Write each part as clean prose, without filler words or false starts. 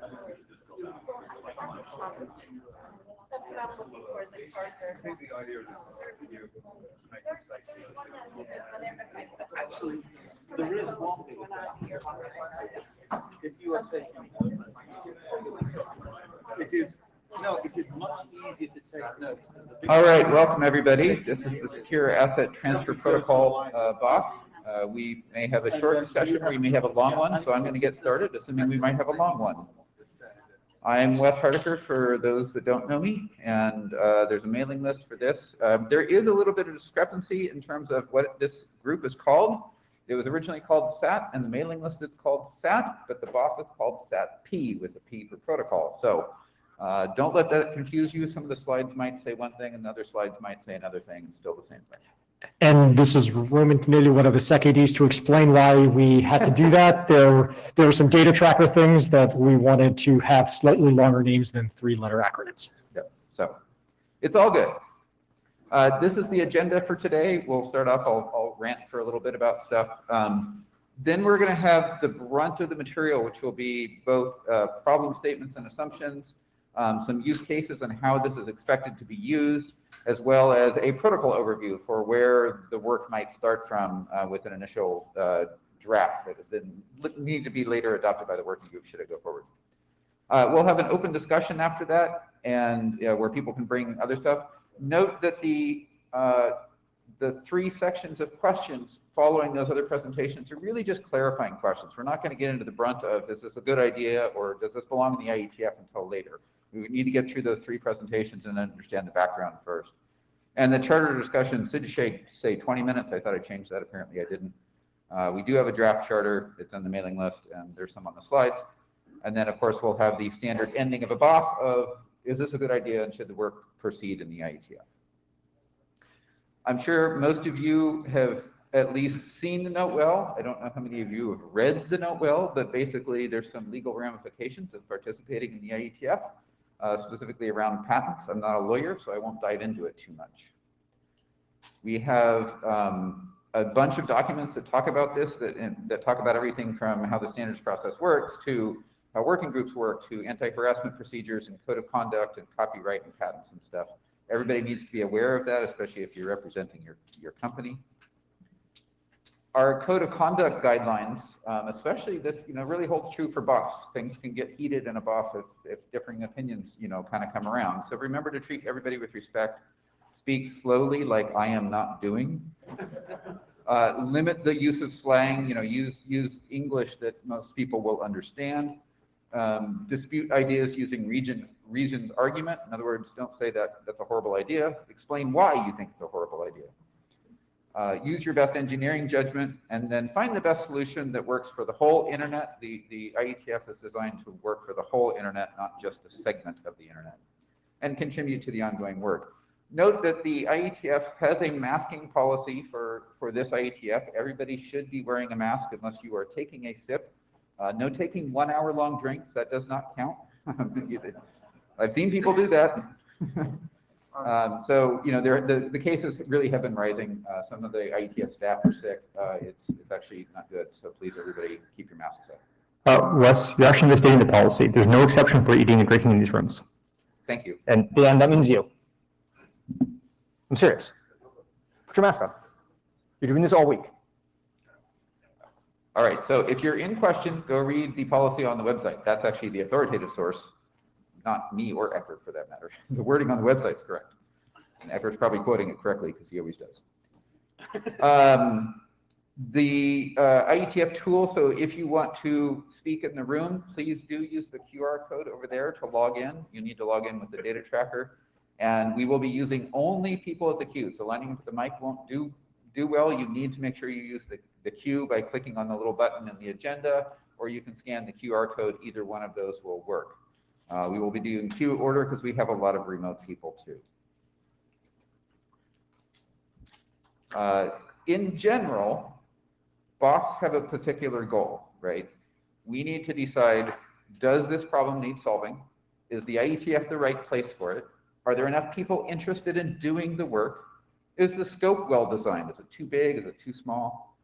That's what I'm looking for, is a charger. I think the idea of this is that you make Actually, there is one thing. If you are taking notes, it is much easier to take notes. All right, welcome everybody. This is the Secure Asset Transfer Protocol BOF. We may have a short discussion or we may have a long one, so I'm going to get started, assuming we might have a long one. I'm Wes Hardiker, for those that don't know me, and there's a mailing list for this. There is a little bit of discrepancy in terms of what this group is called. It was originally called SAT, and the mailing list is called SAT, but the BOF is called SATP, with the P for protocol. So don't let that confuse you. Some of the slides might say one thing, and other slides might say another thing. It's still the same thing. And this is Roman Canelli, one of the SecADs, to explain why we had to do that. There were some data tracker things that we wanted to have slightly longer names than 3-letter acronyms. Yep. So it's all good. This is the agenda for today. We'll start off, I'll rant for a little bit about stuff. Then we're going to have the brunt of the material, which will be both problem statements and assumptions, some use cases and how this is expected to be used, as well as a protocol overview for where the work might start from with an initial draft that then need to be later adopted by the working group should it go forward. We'll have an open discussion after that, and where people can bring other stuff. Note that the 3 sections of questions following those other presentations are really just clarifying questions. We're not going to get into the brunt of, is this a good idea, or does this belong in the IETF until later? We need to get through those 3 presentations and understand the background first. And the charter discussion should say 20 minutes. I thought I changed that. Apparently I didn't. We do have a draft charter. It's on the mailing list, and there's some on the slides. And then, of course, we'll have the standard ending of a BOF of, is this a good idea, and should the work proceed in the IETF? I'm sure most of you have at least seen the note well. I don't know how many of you have read the note well, but basically there's some legal ramifications of participating in the IETF. Specifically around patents. I'm not a lawyer, so I won't dive into it too much. We have a bunch of documents that talk about this, that talk about everything from how the standards process works to how working groups work to anti-harassment procedures and code of conduct and copyright and patents and stuff. Everybody needs to be aware of that, especially if you're representing your company. Our code of conduct guidelines, especially this, really holds true for BOFs. Things can get heated in a BOF if differing opinions, kind of come around. So remember to treat everybody with respect. Speak slowly, like I am not doing. Limit the use of slang. Use English that most people will understand. Dispute ideas using reasoned argument. In other words, don't say that that's a horrible idea. Explain why you think it's a horrible idea. Use your best engineering judgment, and then find the best solution that works for the whole internet. The IETF is designed to work for the whole internet, not just a segment of the internet, and contribute to the ongoing work. Note that the IETF has a masking policy for this IETF. Everybody should be wearing a mask unless you are taking a sip. No taking 1-hour-long drinks, that does not count. I've seen people do that. So, the cases really have been rising. Some of the IETF staff are sick. It's actually not good. So please, everybody, keep your masks up. Wes, you're actually misstating the policy. There's no exception for eating and drinking in these rooms. Thank you. And Dan, that means you. I'm serious. Put your mask on. You're doing this all week. All right. So if you're in question, go read the policy on the website. That's actually the authoritative source. Not me or Eckert for that matter. The wording on the website is correct. And Eckert's probably quoting it correctly because he always does. The IETF tool, so if you want to speak in the room, please do use the QR code over there to log in. You need to log in with the data tracker. And we will be using only people at the queue. So lining up with the mic won't do well. You need to make sure you use the queue by clicking on the little button in the agenda, or you can scan the QR code. Either one of those will work. We will be doing queue order because we have a lot of remote people too. In general, BOFs have a particular goal, right? We need to decide, does this problem need solving? Is the IETF the right place for it? Are there enough people interested in doing the work? Is the scope well designed? Is it too big? Is it too small?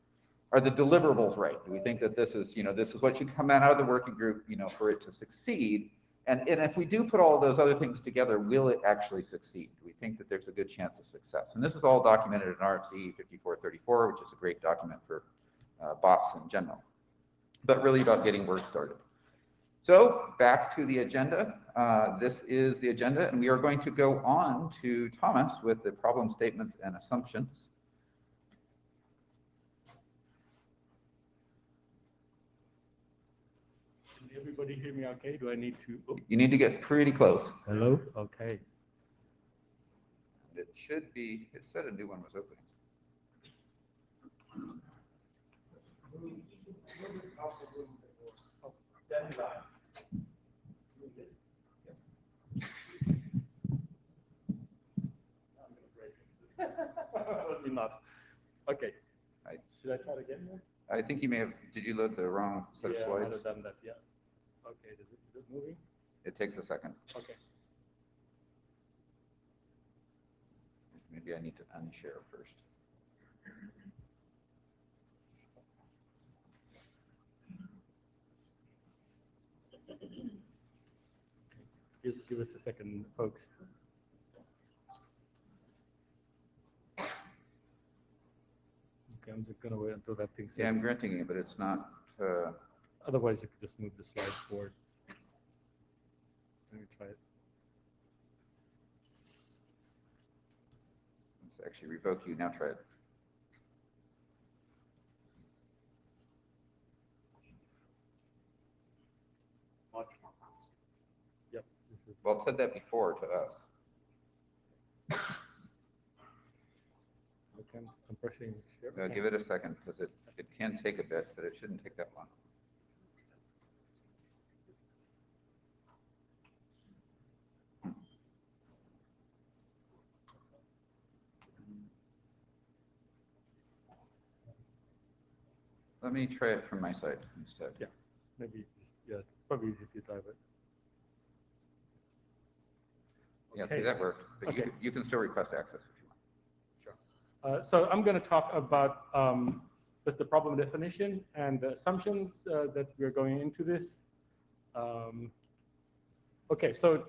are the deliverables right? Do we think that this is, this is what should come out of the working group, for it to succeed? And if we do put all of those other things together, will it actually succeed? Do we think that there's a good chance of success? And this is all documented in RFC 5434, which is a great document for bots in general, but really about getting work started. So back to the agenda. This is the agenda, and we are going to go on to Thomas with the problem statements and assumptions. Can everybody hear me okay? Do I need to? Oh. You need to get pretty close. Hello? Okay. It should be, it said a new one was opening. Probably not. Okay. Should I try it again? I think you may have, did you load the wrong set of Yeah, I slides? might have done that, yeah. Okay, is it moving? It takes a second. Okay. Maybe I need to unshare first. Give us a second, folks. Okay, I'm just gonna wait until that thing says. Yeah, I'm granting you, but it's not. Otherwise, you could just move the slides forward. Let me try it. Let's actually revoke you. Now try it. Yep. This is, Well, it said that before to us. okay, I'm pressing share. Give it a second because it can take a bit, but it shouldn't take that long. Let me try it from my side instead. Yeah, maybe just, yeah, it's probably easy if you drive it. Yeah, Okay. see, that worked. But Okay. you can still request access if you want. Sure. So I'm going to talk about just the problem definition and the assumptions that we're going into this. Okay, so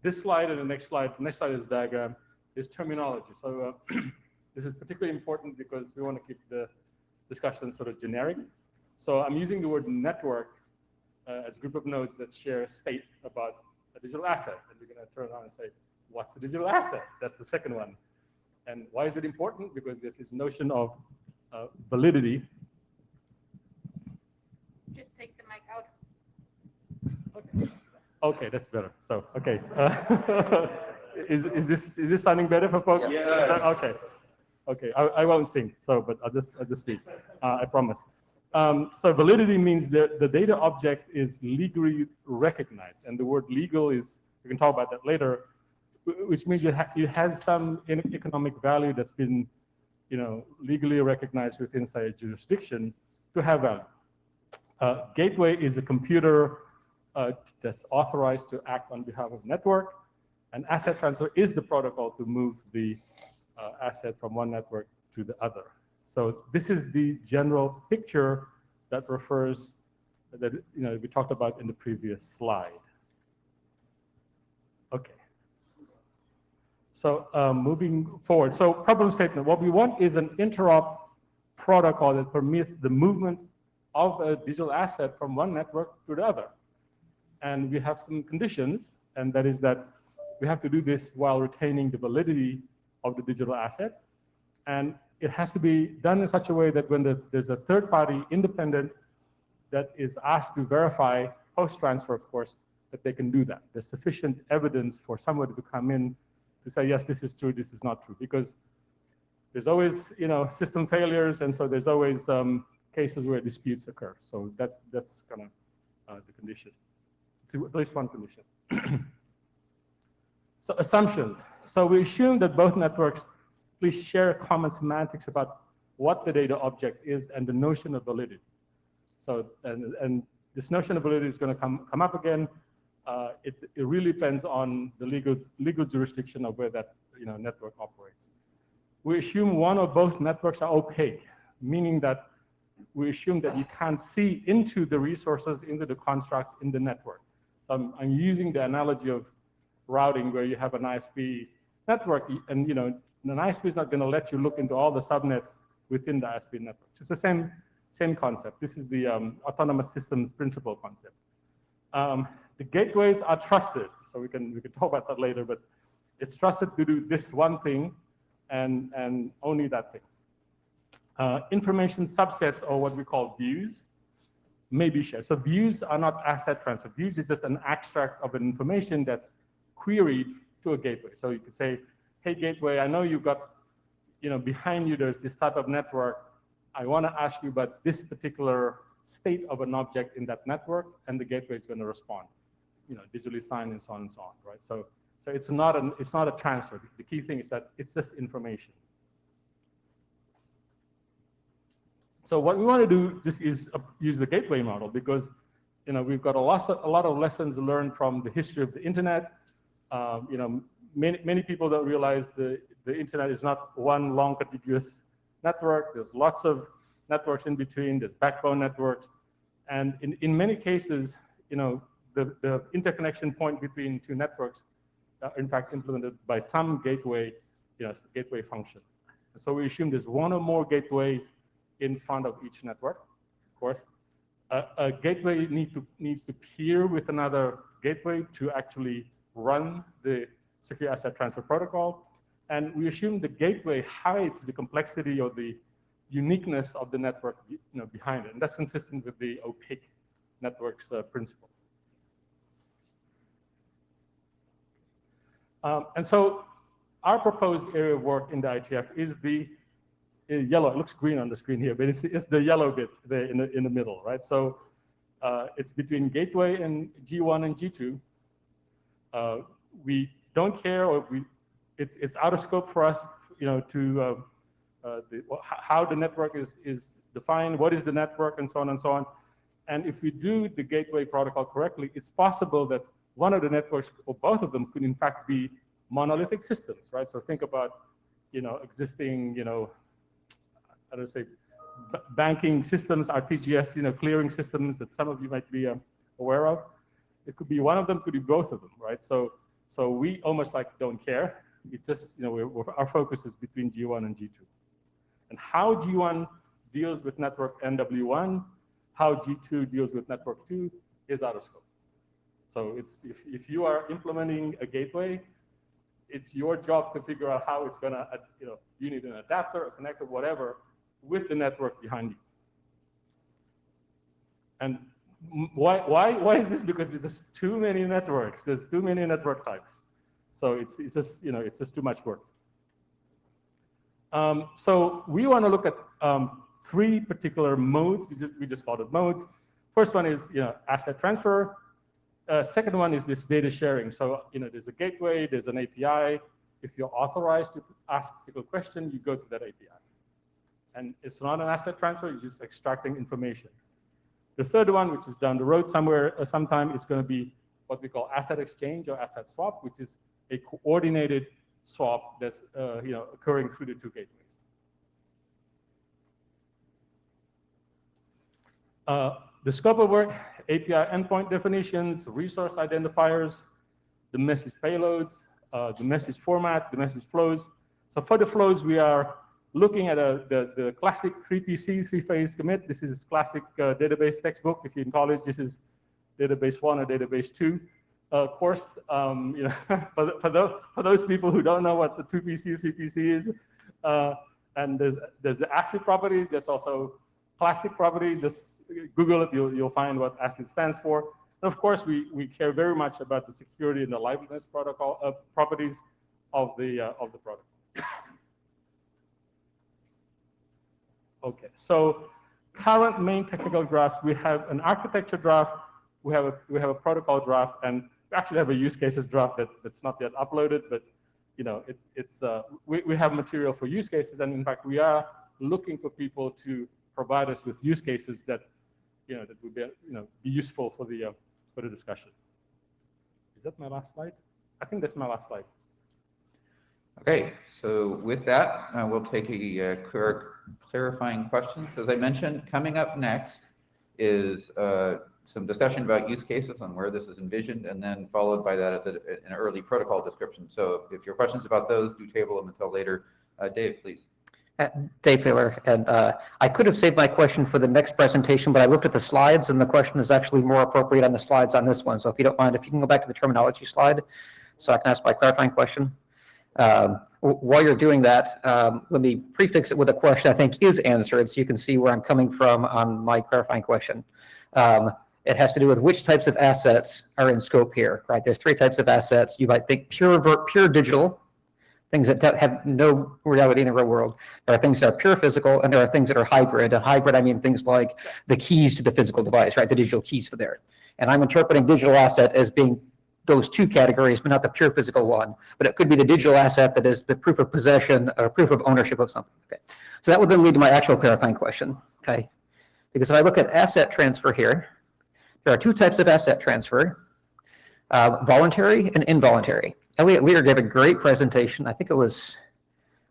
this slide and the next slide is diagram, is terminology. So this is particularly important because we want to keep the discussion sort of generic. So I'm using the word network as a group of nodes that share a state about a digital asset. And we're going to turn around and say, what's a digital asset? That's the second one. And why is it important? Because there's this notion of validity. Just take the mic out. Okay, okay, that's better. So, okay, is this sounding better for folks? Yes. Okay, okay. I won't sing. So, but I'll just speak. I promise. So validity means that the data object is legally recognized, and the word legal is, we can talk about that later, which means it has some economic value that's been, legally recognized within, say, a jurisdiction to have value. Gateway is a computer that's authorized to act on behalf of network, and asset transfer is the protocol to move the asset from one network to the other. So this is the general picture that refers, that we talked about in the previous slide. Okay. So moving forward, so problem statement, what we want is an interop protocol that permits the movement of a digital asset from one network to the other. And we have some conditions, and that is that we have to do this while retaining the validity of the digital asset. And it has to be done in such a way that when there's a third party independent that is asked to verify post-transfer, of course, that they can do that. There's sufficient evidence for somebody to come in to say, yes, this is true, this is not true, because there's always, system failures, and so there's always cases where disputes occur. So that's kind of the condition. It's at least one condition. So assumptions. So we assume that both networks please share common semantics about what the data object is and the notion of validity. So, and this notion of validity is going to come up again. It really depends on the legal jurisdiction of where that network operates. We assume one or both networks are opaque, meaning that we assume that you can't see into the resources, into the constructs in the network. So I'm using the analogy of routing where you have an ISP network, and an ISP is not going to let you look into all the subnets within the ISP network. It's the same concept. This is the autonomous systems principle concept. The gateways are trusted, so we can talk about that later, but it's trusted to do this one thing and only that thing. Information subsets, or what we call views, may be shared. So views are not asset transfer. Views is just an extract of an information that's queried to a gateway. So you could say, hey, gateway, I know you've got, behind you there's this type of network. I want to ask you about this particular state of an object in that network, and the gateway is going to respond, digitally signed and so on and so on, right? So it's not a transfer. The key thing is that it's just information. So what we want to do just is use the gateway model, because we've got a lot of lessons learned from the history of the internet. Many people don't realize the internet is not one long contiguous network. There's lots of networks in between. There's backbone networks, and in many cases, the interconnection point between two networks are in fact implemented by some gateway, gateway function. And so we assume there's one or more gateways in front of each network. Of course, a gateway needs to peer with another gateway to actually run the secure asset transfer protocol. And we assume the gateway hides the complexity or the uniqueness of the network behind it. And that's consistent with the opaque networks principle. And so our proposed area of work in the IETF is the yellow. It looks green on the screen here, but it's the yellow bit there in the middle, right? So it's between gateway and G1 and G2. We don't care, or it's out of scope for us, how the network is defined, what is the network, and so on and so on. And if we do the gateway protocol correctly, it's possible that one of the networks, or both of them, could in fact be monolithic systems, right? So think about, existing, I don't say, banking systems, RTGS, clearing systems that some of you might be aware of. It could be one of them, could be both of them, right? So we almost don't care. It's just, our focus is between G1 and G2. And how G1 deals with network NW1, how G2 deals with network 2 is out of scope. So if you are implementing a gateway, it's your job to figure out how it's gonna, you need an adapter, a connector, whatever, with the network behind you. And why is this? Because there's just too many networks. There's too many network types. So it's just too much work. So we want to look at 3 particular modes. We just called it modes. First one is asset transfer. Second one is this data sharing. So there's a gateway, there's an API. If you're authorized to ask a particular question, you go to that API. And it's not an asset transfer, you're just extracting information. The third one, which is down the road somewhere, sometime, it's going to be what we call asset exchange or asset swap, which is a coordinated swap that's occurring through the 2 gateways. The scope of work: API endpoint definitions, resource identifiers, the message payloads, the message format, the message flows. So for the flows, we are looking at the classic 3PC, 3-phase commit. This is classic database textbook. If you're in college, this is database 1 or database 2. Of course, for those people who don't know what the 2PC, 3PC is, and there's the ACID properties. There's also classic properties. Just Google it, you'll find what ACID stands for. And of course, we care very much about the security and the liveness protocol properties of the protocol. Okay, so current main technical drafts, we have an architecture draft, we have a protocol draft, and we actually have a use cases draft that's not yet uploaded, but we have material for use cases, and in fact we are looking for people to provide us with use cases that that would be be useful for the discussion. Is that my last slide? I think that's my last slide. Okay, so with that, we'll take a clarifying questions. As I mentioned, coming up next is some discussion about use cases on where this is envisioned, and then followed by that is an early protocol description. So if your questions about those, do table them until later. Dave, please. Dave Taylor, and I could have saved my question for the next presentation, but I looked at the slides, and the question is actually more appropriate on the slides on this one. So if you don't mind, if you can go back to the terminology slide, so I can ask my clarifying question. While you're doing that, let me prefix it with a question I think is answered, so you can see where I'm coming from on my clarifying question. It has to do with which types of assets are in scope here, right? There's three types of assets. You might think pure digital, things that have no reality in the real world. There are things that are pure physical, and there are things that are hybrid. And hybrid, I mean things like the keys to the physical device, right? The digital keys for there. And I'm interpreting digital asset as being those two categories, but not the pure physical one. But it could be the digital asset that is the proof of possession or proof of ownership of something. Okay. So that would then lead to my actual clarifying question. Okay. Because if I look at asset transfer here, there are two types of asset transfer, voluntary and involuntary. Elliot Leader gave a great presentation. I think it was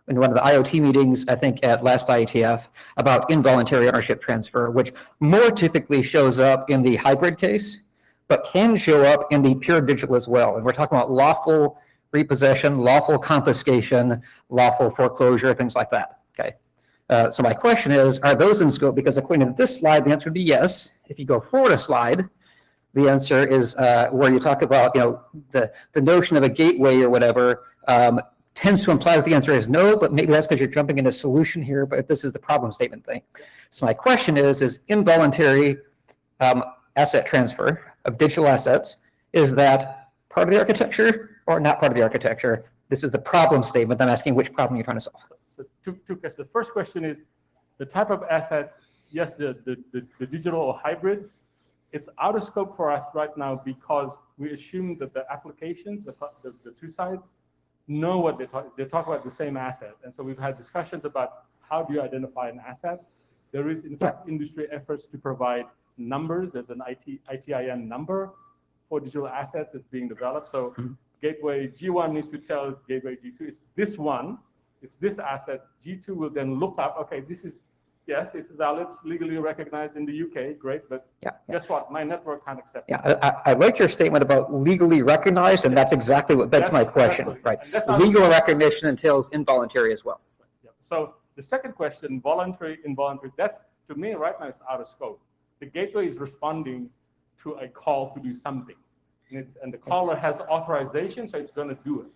in one of the IoT meetings, I think at last IETF, about involuntary ownership transfer, which more typically shows up in the hybrid case, but can show up in the pure digital as well. And we're talking about lawful repossession, lawful confiscation, lawful foreclosure, things like that. Okay. So my question is, are those in scope? Because according to this slide, the answer would be yes. If you go forward a slide, the answer is where you talk about, the notion of a gateway or whatever tends to imply that the answer is no, but maybe that's because you're jumping into solution here, but this is the problem statement thing. So my question is involuntary asset transfer of digital assets, is that part of the architecture or not part of the architecture? This is the problem statement. I'm asking which problem you're trying to solve. So two questions. The first question is the type of asset, yes, the digital or hybrid, it's out of scope for us right now because we assume that the applications, the two sides, know what they talk about the same asset. And so we've had discussions about how do you identify an asset. There is, in fact, industry efforts to provide numbers. There's an ITIN number for digital assets that's being developed. So gateway G1 needs to tell gateway G2, it's this one, it's this asset. G2 will then look up, okay, this is, yes, it's valid, it's legally recognized in the UK, great, but guess what? My network can't accept it. I like your statement about legally recognized, and that's exactly what begs my question, right? Legal recognition entails involuntary as well. So the second question, voluntary, involuntary, that's, to me, right now, it's out of scope. The gateway is responding to a call to do something, and the caller has authorization, so it's going to do it.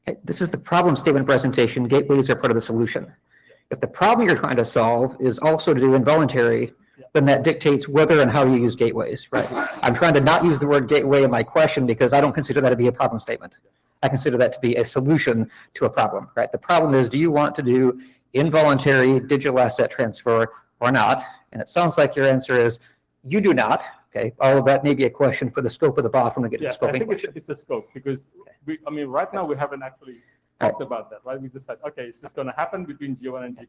Okay, this is the problem statement presentation. Gateways are part of the solution. If the problem you're trying to solve is also to do involuntary, then that dictates whether and how you use gateways, right? I'm trying to not use the word gateway in my question because I don't consider that to be a problem statement. I consider that to be a solution to a problem, right? The problem is, do you want to do involuntary digital asset transfer or not? And it sounds like your answer is you do not. Okay, all of that may be a question for the scope of the BOF when we get to the scoping. I think it's a scope because right now we haven't actually talked about that, right? We just said, okay, is this going to happen between G1 and G2?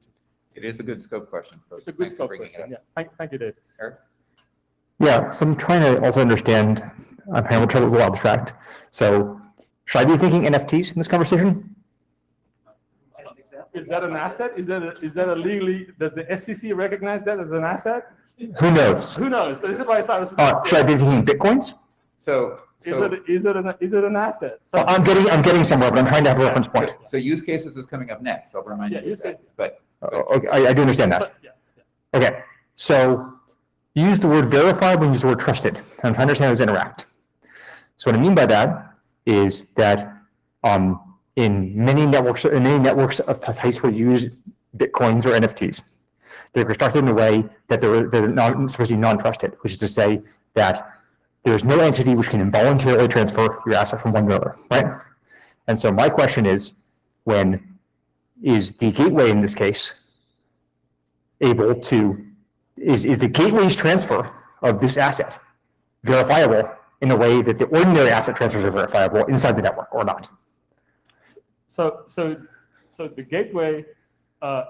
It is a good scope question. It's a good scope question. Yeah, thank you, Dave. Eric? Yeah, so I'm trying to also understand. I'm having trouble with a little abstract. So, should I be thinking NFTs in this conversation? Is that an asset? Is that a legally? Does the SEC recognize that as an asset? Who knows? Who knows? So this is why it's out of scope. Should I be thinking Bitcoins? Is it an asset? So I'm getting somewhere, but I'm trying to have a reference point. So use cases is coming up next. I'll remind you. Use cases. But okay, I do understand that. Okay, so you use the word verifiable and use the word trusted. I'm trying to understand how those interact. So what I mean by that is that in many networks of types where you use Bitcoins or NFTs, they're constructed in a way that they're not supposed to be non-trusted, which is to say that there's no entity which can involuntarily transfer your asset from one to another, right? And so my question is, is the gateway in this case able to, is the gateway's transfer of this asset verifiable in the way that the ordinary asset transfers are verifiable inside the network or not? So the gateway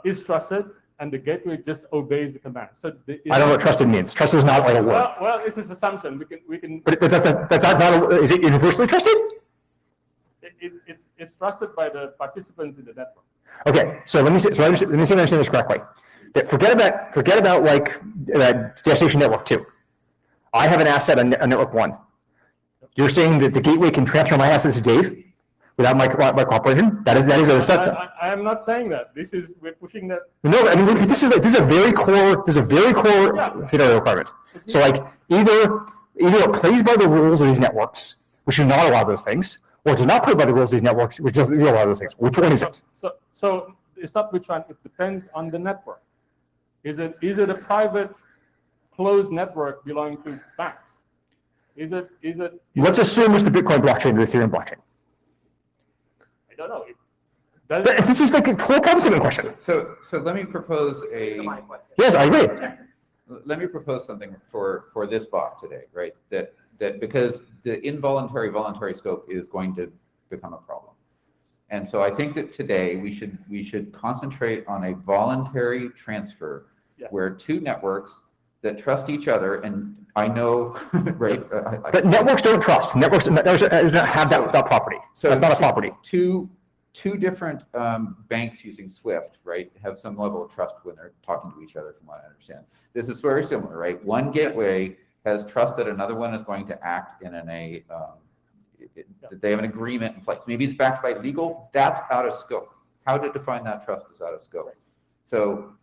is trusted, and the gateway just obeys the command. So I don't know what trusted means. Trusted is not like a word. Well, it's an assumption. We can. But that's not. Is it universally trusted? It's trusted by the participants in the network. Okay, so let me see, let me see if I understand this correctly. That forget about like destination network 2. I have an asset on network 1. You're saying that the gateway can transfer my assets to Dave without my cooperation? That is a assessment. I am not saying that. We're pushing that. No, I mean this is a very core scenario requirement. So like either it plays by the rules of these networks, which do not allow those things, or it does not play by the rules of these networks, which doesn't allow those things. Which one is it? So it's not which one. It depends on the network. Is it a private closed network belonging to banks? Let's assume it's the Bitcoin blockchain or the Ethereum blockchain. I don't know. This is like a core problem statement question. So let me propose a. Yes, I agree. Let me propose something for this block today, right? That because the involuntary voluntary scope is going to become a problem, and so I think that today we should concentrate on a voluntary transfer, yes, where two networks that trust each other, and I know, right? But networks don't trust. Networks don't have that property. So that's not a property. Two different banks using SWIFT, right, have some level of trust when they're talking to each other, from what I understand. This is very similar, right? One gateway has trust that another one is going to act in that they have an agreement in place. Maybe it's backed by legal. That's out of scope. How to define that trust is out of scope. So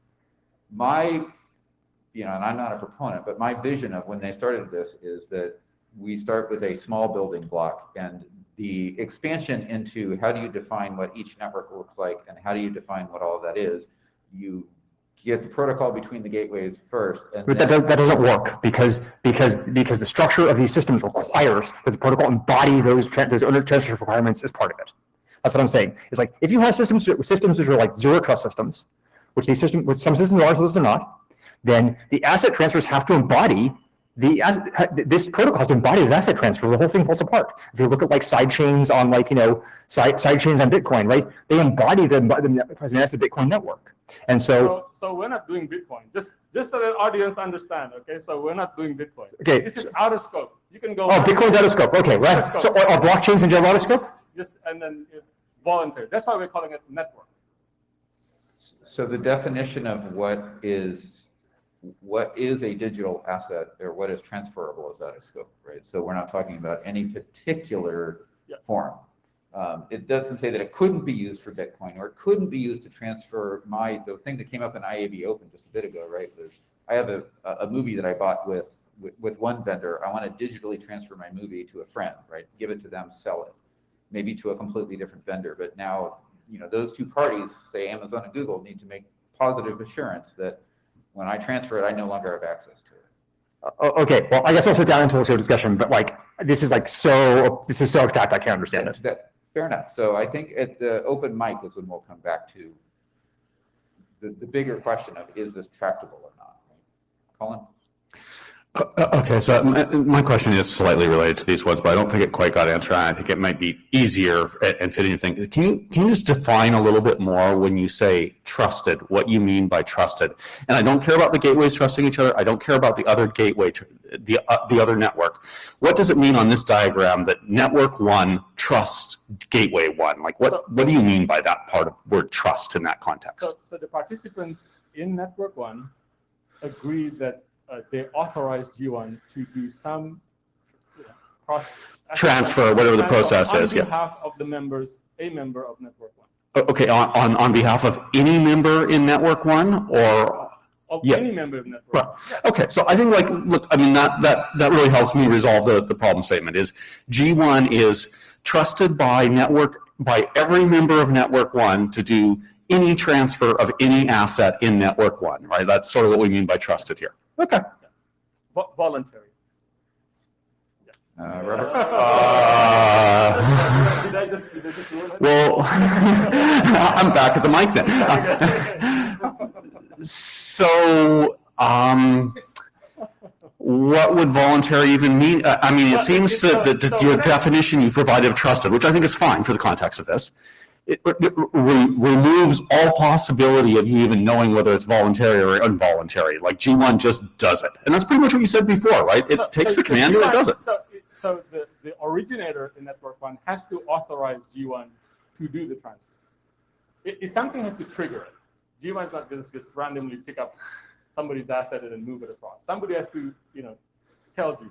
and I'm not a proponent, but my vision of when they started this is that we start with a small building block, and the expansion into how do you define what each network looks like and how do you define what all of that is, you get the protocol between the gateways first. But that doesn't work because the structure of these systems requires that the protocol embody those owner transfer requirements as part of it. That's what I'm saying. It's like if you have systems which are like zero trust systems, which some systems are, some systems are not, then the asset transfers have to embody this protocol has to embody the asset transfer. The whole thing falls apart. If you look at like side chains on side chains on Bitcoin, right? They embody the Bitcoin network. And so we're not doing Bitcoin. Just so the audience understand, okay? So we're not doing Bitcoin. Okay. This is out of scope. You can go. Oh, Bitcoin's out of scope. Okay, right. So are blockchains in general out of scope? And then voluntary. That's why we're calling it network. So the definition of what is a digital asset or what is transferable is out of scope, right? So we're not talking about any particular form. It doesn't say that it couldn't be used for Bitcoin or it couldn't be used to transfer the thing that came up in IAB Open just a bit ago, right? Was I have a movie that I bought with one vendor. I want to digitally transfer my movie to a friend, right? Give it to them, sell it, maybe to a completely different vendor. But now, those two parties, say Amazon and Google, need to make positive assurance that when I transfer it, I no longer have access to it. Okay, well, I guess I'll sit down into this discussion, but this is so abstract, I can't understand it. Fair enough. So I think at the open mic is when we'll come back to the bigger question of, is this tractable or not? Colin? Okay, so my question is slightly related to these ones, but I don't think it quite got answered. I think it might be easier and fitting your thing. Can you just define a little bit more when you say trusted, what you mean by trusted? And I don't care about the gateways trusting each other. I don't care about the other gateway, the other network. What does it mean on this diagram that network 1 trusts gateway 1? Like what do you mean by that part of word trust in that context? So the participants in network 1 agreed that they authorized G1 to do some cross transfer, whatever the process is. On behalf of the members, a member of network 1. Okay, on behalf of any member in network 1, or any member of network 1. Right. Okay, so I think look, I mean that really helps me resolve the problem statement. Is G1 is trusted by every member of network 1 to do any transfer of any asset in network 1, right? That's sort of what we mean by trusted here. Okay. Voluntary. Robert? Did I just ruin it? Well, I'm back at the mic then. So, what would voluntary even mean? I mean, it seems that your definition you provided of trusted, which I think is fine for the context of this, it removes all possibility of you even knowing whether it's voluntary or involuntary. Like G1 just does it. And that's pretty much what you said before, right? It takes the command and it does it. So the originator in network 1 has to authorize G1 to do the transfer. if something has to trigger it, G1 is not just randomly pick up somebody's asset and then move it across. Somebody has to, tell G1.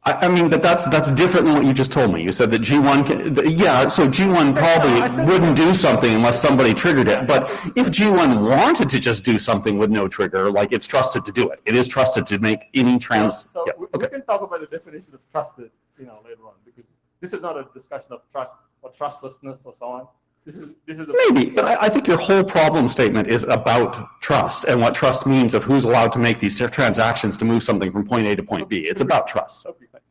I mean, but that's different than what you just told me. You said that G1 can, yeah, so G1 probably wouldn't do something unless somebody triggered it. But if G1 wanted to just do something with no trigger, like it's trusted to do it. It is trusted to make any So yeah, we can talk about the definition of trusted, later on, because this is not a discussion of trust or trustlessness or so on. This is Maybe, but I think your whole problem statement is about trust and what trust means of who's allowed to make these transactions to move something from point A to point B. It's about trust. Okay, thanks.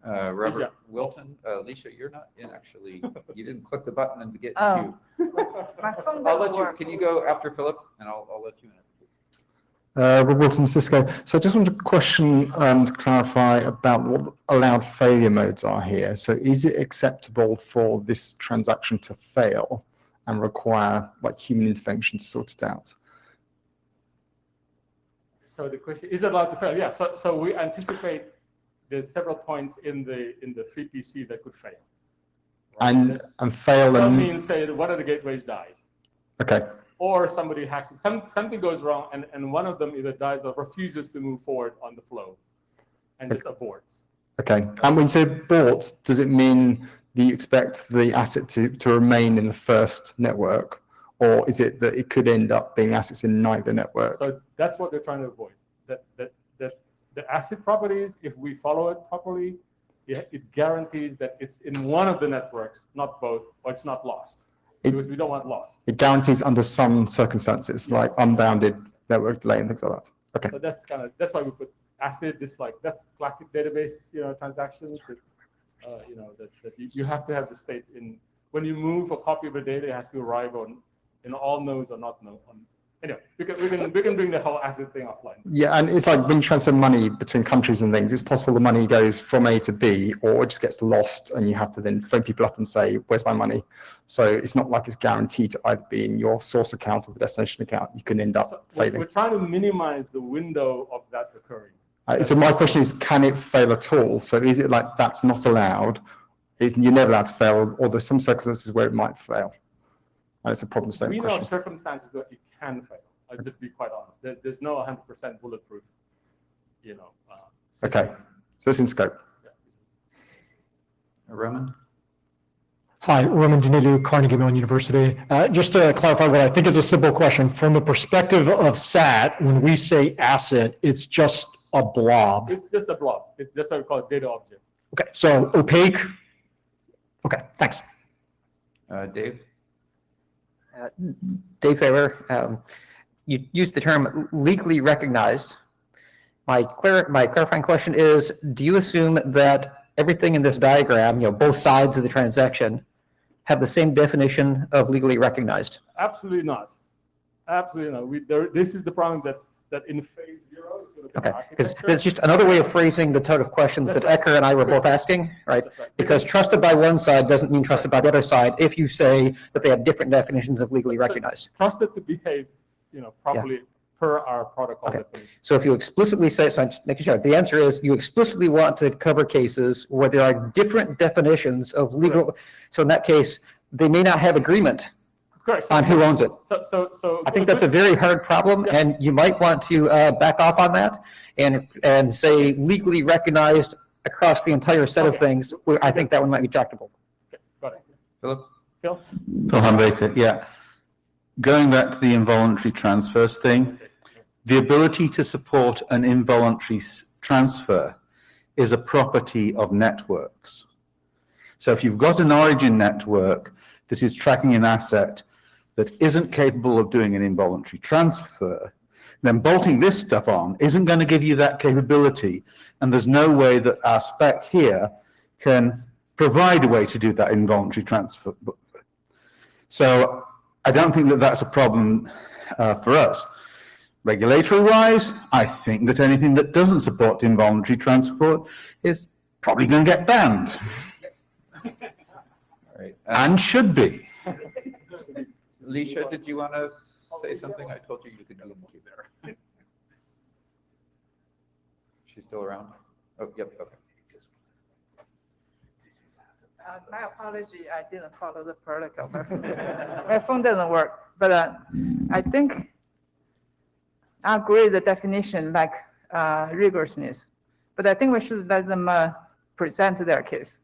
Robert Wilton, Alicia, you're not in actually. You didn't click the button and get Oh. queue. My phone I'll doesn't let you, work. can you go after Philip and I'll let you in. Rob Wilton, Cisco. So I just want to question and to clarify about what allowed failure modes are here. So is it acceptable for this transaction to fail and require like human intervention to sort it out? So the question is it allowed to fail? Yeah. So we anticipate there's several points in the 3PC that could fail. Right? And fail That and means say one of the gateways dies. okay. Or somebody hacks it. Something goes wrong, and one of them either dies or refuses to move forward on the flow, and just aborts. Okay. And when you say abort, does it mean that you expect the asset to remain in the first network, or is it that it could end up being assets in neither network? So that's what they're trying to avoid. That the asset properties, if we follow it properly, it guarantees that it's in one of the networks, not both, or it's not lost. Because we don't want loss. It guarantees under some circumstances, Yes. like unbounded network delay and things like that. Okay. So that's why we put ACID. That's classic database transactions. That, that you have to have the state in when you move a copy of the data, it has to arrive in all nodes or not node. Anyway, we can bring the whole ACID thing offline. Yeah, and it's like when you transfer money between countries and things, it's possible the money goes from A to B, or it just gets lost, and you have to then phone people up and say, "Where's my money?" So it's not like it's guaranteed to either be in your source account or the destination account. You can end up failing. We're trying to minimize the window of that occurring. So my question is, can it fail at all? So is it like that's not allowed? You're never allowed to fail, or there's some circumstances where it might fail? And it's a problem statement We know question. circumstances that it can fail. I'll just be quite honest. There's no 100% bulletproof, Okay, so it's in scope. Yeah. Roman? Hi, Roman Danilu, Carnegie Mellon University. Just to clarify what I think is a simple question, from the perspective of SAT, when we say asset, it's just a blob. It's just a blob. That's why we call it data object. Okay, so opaque. Okay, thanks. Dave? Dave Thaler, you used the term legally recognized. My clarifying question is, do you assume that everything in this diagram, both sides of the transaction, have the same definition of legally recognized? Absolutely not. Absolutely not. This is the problem that in phase 0 is going to be Okay, because that's just another way of phrasing the type of questions that Ecker and I were both asking, right? That's right. Because trusted by one side doesn't mean trusted by the other side if you say that they have different definitions of legally recognized. Trusted to behave, properly per our protocol Okay. definition. So if you explicitly say, so I'm just making sure, the answer is you explicitly want to cover cases where there are different definitions of legal, so in that case, they may not have agreement Correct. on who owns it. So I think that's a very hard problem, Yeah. and you might want to back off on that and say legally recognized across the entire set of Okay. things. Where I think that one might be tractable. Okay, got it. Philip? Phil? Phil Humbaker, yeah. Going back to the involuntary transfers thing, the ability to support an involuntary transfer is a property of networks. So if you've got an origin network that is tracking an asset that isn't capable of doing an involuntary transfer, then bolting this stuff on isn't going to give you that capability. And there's no way that our spec here can provide a way to do that involuntary transfer. So I don't think that that's a problem for us. Regulatory-wise, I think that anything that doesn't support involuntary transfer is probably going to get banned, All right. and should be. Alicia, did you want to say something? I told you you could go in the queue there. She's still around? Oh, yep, okay. My apology, I didn't follow the protocol. My phone doesn't work. But I think I agree with the definition, like rigorousness. But I think we should let them present their case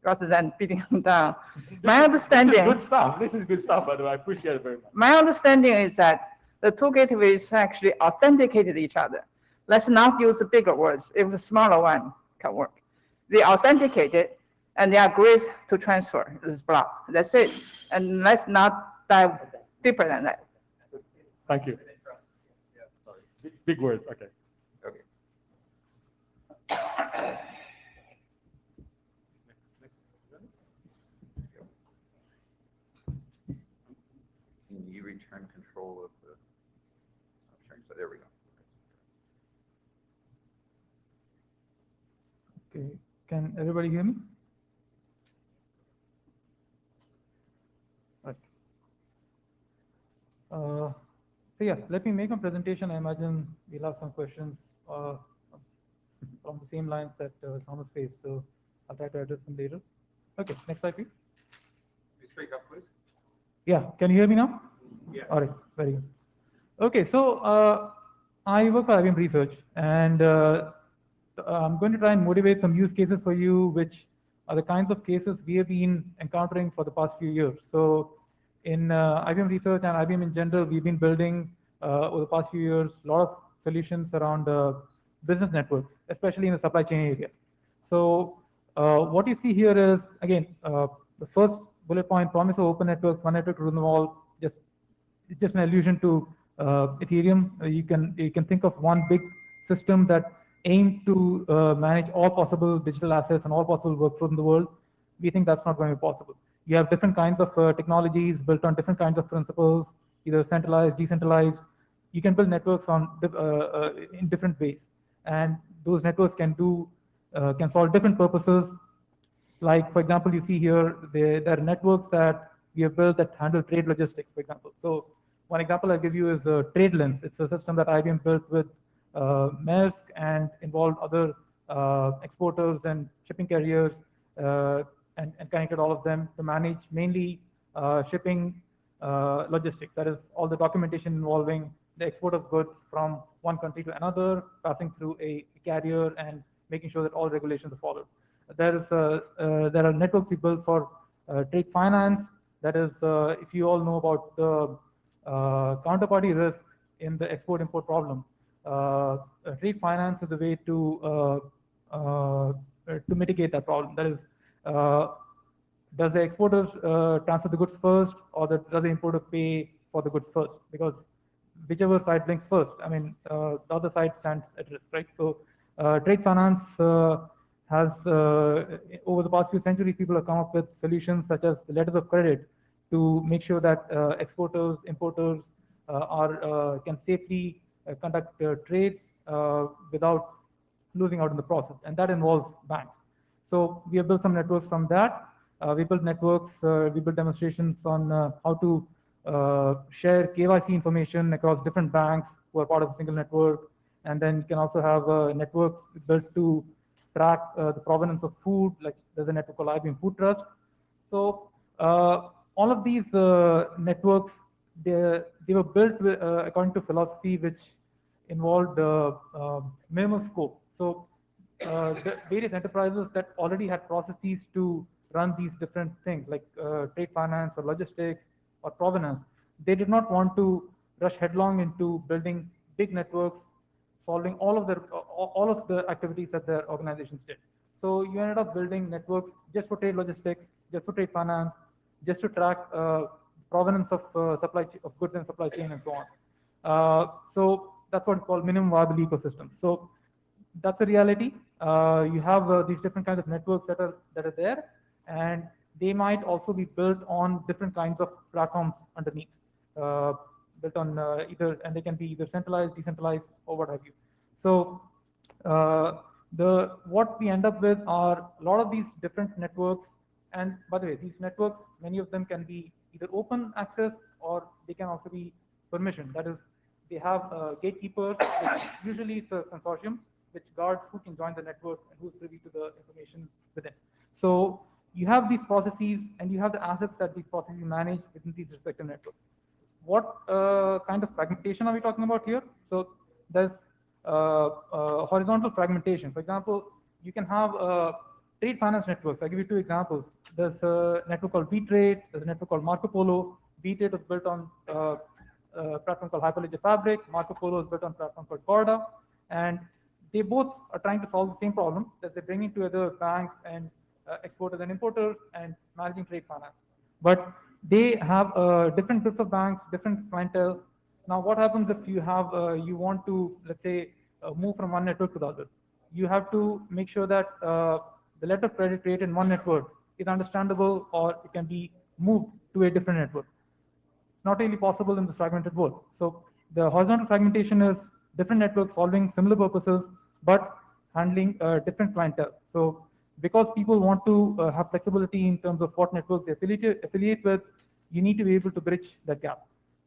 rather than beating them down. My understanding. This is good stuff. This is good stuff, by the way. I appreciate it very much. My understanding is that the two gateways actually authenticated each other. Let's not use the bigger words if the smaller one can work. They authenticated and they agreed to transfer this block. That's it. And let's not dive deeper than that. Thank you. Big words, okay. Okay. Can you return control of the, stop sharing, so there we go. Okay, can everybody hear me? Right. So yeah, let me make a presentation. I imagine we'll have some questions from the same lines that Thomas faced. So I'll try to address them later. Okay, next slide, please. Speak up, please. Yeah, can you hear me now? Yeah. All right, very good. Okay, so I work for IBM Research, and I'm going to try and motivate some use cases for you, which are the kinds of cases we have been encountering for the past few years. So in IBM Research and IBM in general, we've been building over the past few years a lot of solutions around business networks, especially in the supply chain area. So what you see here is, again, the first bullet point, promise of open networks, one network to rule them all. It's just an allusion to Ethereum. You can think of one big system that aimed to manage all possible digital assets and all possible workflows in the world. We think that's not going to be possible. You have different kinds of technologies built on different kinds of principles, either centralized, decentralized. You can build networks on in different ways, and those networks can solve different purposes. Like, for example, you see here, there are networks that we have built that handle trade logistics, for example. So one example I'll give you is TradeLens. It's a system that IBM built with Maersk and involved other exporters and shipping carriers and connected all of them to manage mainly shipping logistics. That is all the documentation involving the export of goods from one country to another, passing through a carrier and making sure that all regulations are followed. There are networks we built for trade finance. That is, if you all know about the counterparty risk in the export-import problem, trade finance is a way to mitigate that problem. That is, does the exporter transfer the goods first, or does the importer pay for the goods first? Because whichever side blinks first, I mean, the other side stands at risk, right? So trade finance has, over the past few centuries, people have come up with solutions such as the letters of credit to make sure that exporters, importers can safely conduct trades without losing out in the process, and that involves banks. So we have built some networks from that. We built networks, we built demonstrations on how to share KYC information across different banks who are part of a single network, and then you can also have networks built to track the provenance of food, like there's a network called IBM Food Trust. So all of these networks, they were built with, according to philosophy which involved minimal scope. So the various enterprises that already had processes to run these different things like trade finance or logistics or provenance, they did not want to rush headlong into building big networks, solving all of the activities that their organizations did. So you ended up building networks just for trade logistics, just for trade finance, just to track provenance of of goods and supply chain and so on. So that's what we call minimum viable ecosystems. So that's a reality. You have these different kinds of networks that are there, and they might also be built on different kinds of platforms underneath, built on and they can be either centralized, decentralized, or what have you. So what we end up with are a lot of these different networks. And by the way, these networks, many of them can be either open access or they can also be permission. That is, they have gatekeepers, which usually it's a consortium which guards who can join the network and who's privy to the information within. So you have these processes and you have the assets that these processes manage within these respective networks. What kind of fragmentation are we talking about here? So there's horizontal fragmentation. For example, you can have trade finance networks. I'll give you two examples. There's a network called B-Trade, there's a network called Marco Polo. B-Trade is built on a platform called Hyperledger Fabric. Marco Polo is built on a platform called Corda. And they both are trying to solve the same problem, that they're bringing together banks and exporters and importers and managing trade finance. But they have different groups of banks, different clientele. Now, what happens if you have you want to, let's say, move from one network to the other? You have to make sure that the letter of credit created in one network is understandable, or it can be moved to a different network. It's not really possible in this fragmented world. So the horizontal fragmentation is different networks solving similar purposes, but handling different clientele. So because people want to have flexibility in terms of what networks they affiliate with, you need to be able to bridge that gap.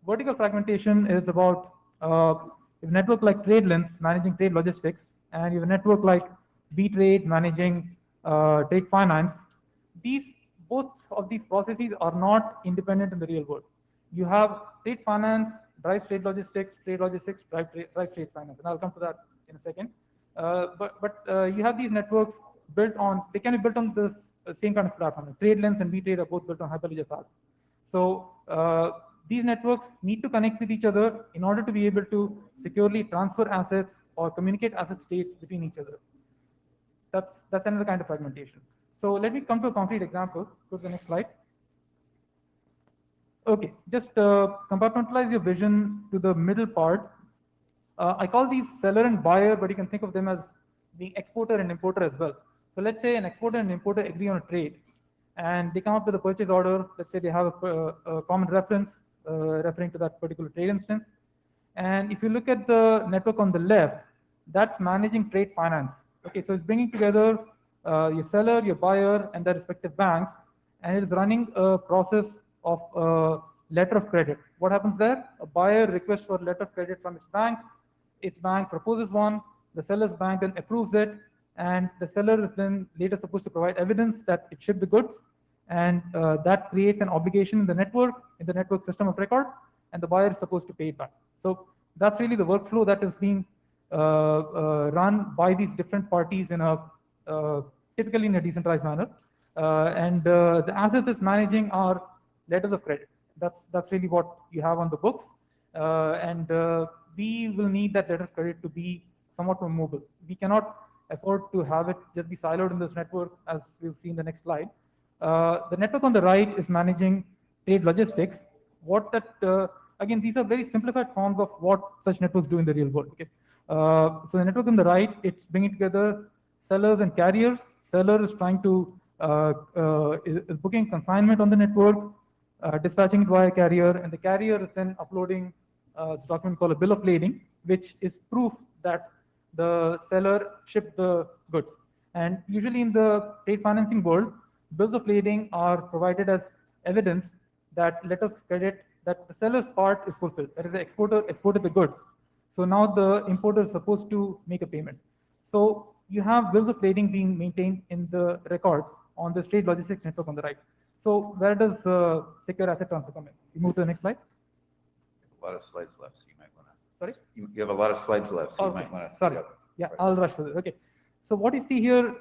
Vertical fragmentation is about a network like TradeLens managing trade logistics, and you have a network like B-Trade managing trade finance. Both of these processes are not independent in the real world. You have trade finance drives trade logistics drives trade finance, and I'll come to that in a second. But you have these networks built on, they can be built on this same kind of platform. TradeLens and B-Trade are both built on Hyperledger Fabric. So these networks need to connect with each other in order to be able to securely transfer assets or communicate asset states between each other. That's another kind of fragmentation. So let me come to a concrete example. Go to the next slide. Okay, just compartmentalize your vision to the middle part. I call these seller and buyer, but you can think of them as being exporter and importer as well. So let's say an exporter and importer agree on a trade, and they come up with a purchase order. Let's say they have a common reference referring to that particular trade instance. And if you look at the network on the left, that's managing trade finance. Okay, so it's bringing together your seller, your buyer, and their respective banks, and it is running a process of letter of credit. What happens there? A buyer requests for a letter of credit from its bank proposes one, the seller's bank then approves it, and the seller is then later supposed to provide evidence that it shipped the goods, and that creates an obligation in the network system of record, and the buyer is supposed to pay it back. So that's really the workflow that is being run by these different parties in a typically in a decentralized manner, and the assets it's managing are letters of credit. That's really what you have on the books, and we will need that letter of credit to be somewhat more mobile. We cannot afford to have it just be siloed in this network, as we'll see in the next slide. The network on the right is managing trade logistics. Again, these are very simplified forms of what such networks do in the real world. Okay, so the network on the right, it's bringing together sellers and carriers. Seller is trying to is booking consignment on the network, dispatching it via carrier, and the carrier is then uploading this document called a bill of lading, which is proof that the seller shipped the goods. And usually in the trade financing world, bills of lading are provided as evidence that letter of credit, that the seller's part is fulfilled. That is, the exporter exported the goods. So now the importer is supposed to make a payment. So you have bills of lading being maintained in the records on the trade logistics network on the right. So where does secure asset transfer come in? We move to the next slide. A lot of slides left, so you might want to. Sorry? You have a lot of slides left, so you might want to. Sorry. Yeah, I'll rush through it. Okay. So what you see here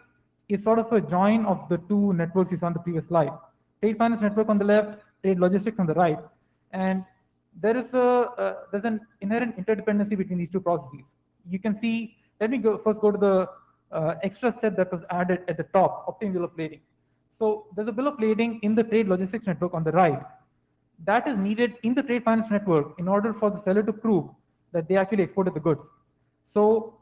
is sort of a join of the two networks you saw on the previous slide. Trade finance network on the left, trade logistics on the right. And there is there's an inherent interdependency between these two processes. You can see, let me first go to the extra step that was added at the top, obtain bill of lading. So there's a bill of lading in the trade logistics network on the right. That is needed in the trade finance network in order for the seller to prove that they actually exported the goods. So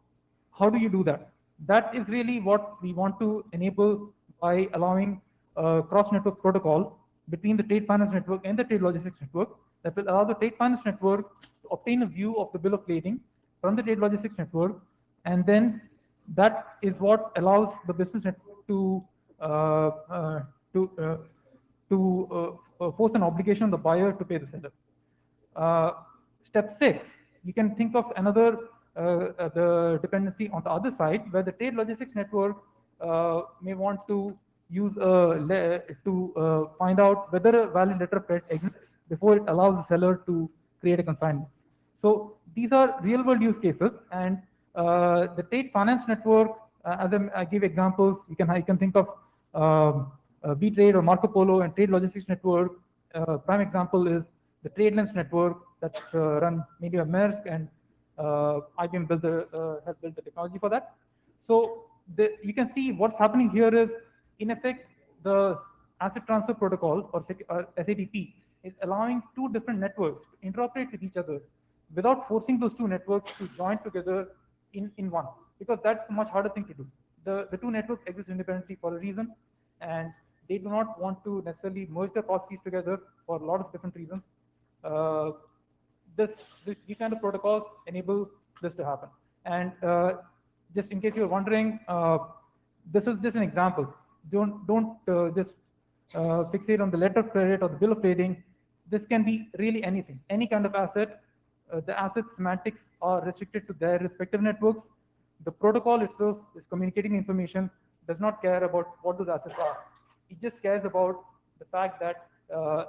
how do you do that? That is really what we want to enable by allowing a cross-network protocol between the trade finance network and the trade logistics network that will allow the trade finance network to obtain a view of the bill of lading from the trade logistics network, and then that is what allows the business network to force an obligation on the buyer to pay the seller. Step 6, you can think of another the dependency on the other side, where the trade logistics network may want to use to find out whether a valid letter of credit exists before it allows the seller to create a consignment. So these are real world use cases, and the trade finance network, as I give examples, you can think of B-Trade or Marco Polo and Trade Logistics Network. Prime example is the TradeLens network that's run mainly by Maersk, and IBM has built the technology for that. So you can see what's happening here is, in effect, the asset transfer protocol, or SATP, is allowing two different networks to interoperate with each other without forcing those two networks to join together in one, because that's a much harder thing to do. The two networks exist independently for a reason, and they do not want to necessarily merge their processes together for a lot of different reasons. These kind of protocols enable this to happen. And just in case you're wondering, this is just an example. Don't just fixate on the letter of credit or the bill of trading. This can be really anything, any kind of asset. The asset semantics are restricted to their respective networks. The protocol itself is communicating information, does not care about what those assets are. It just cares about the fact that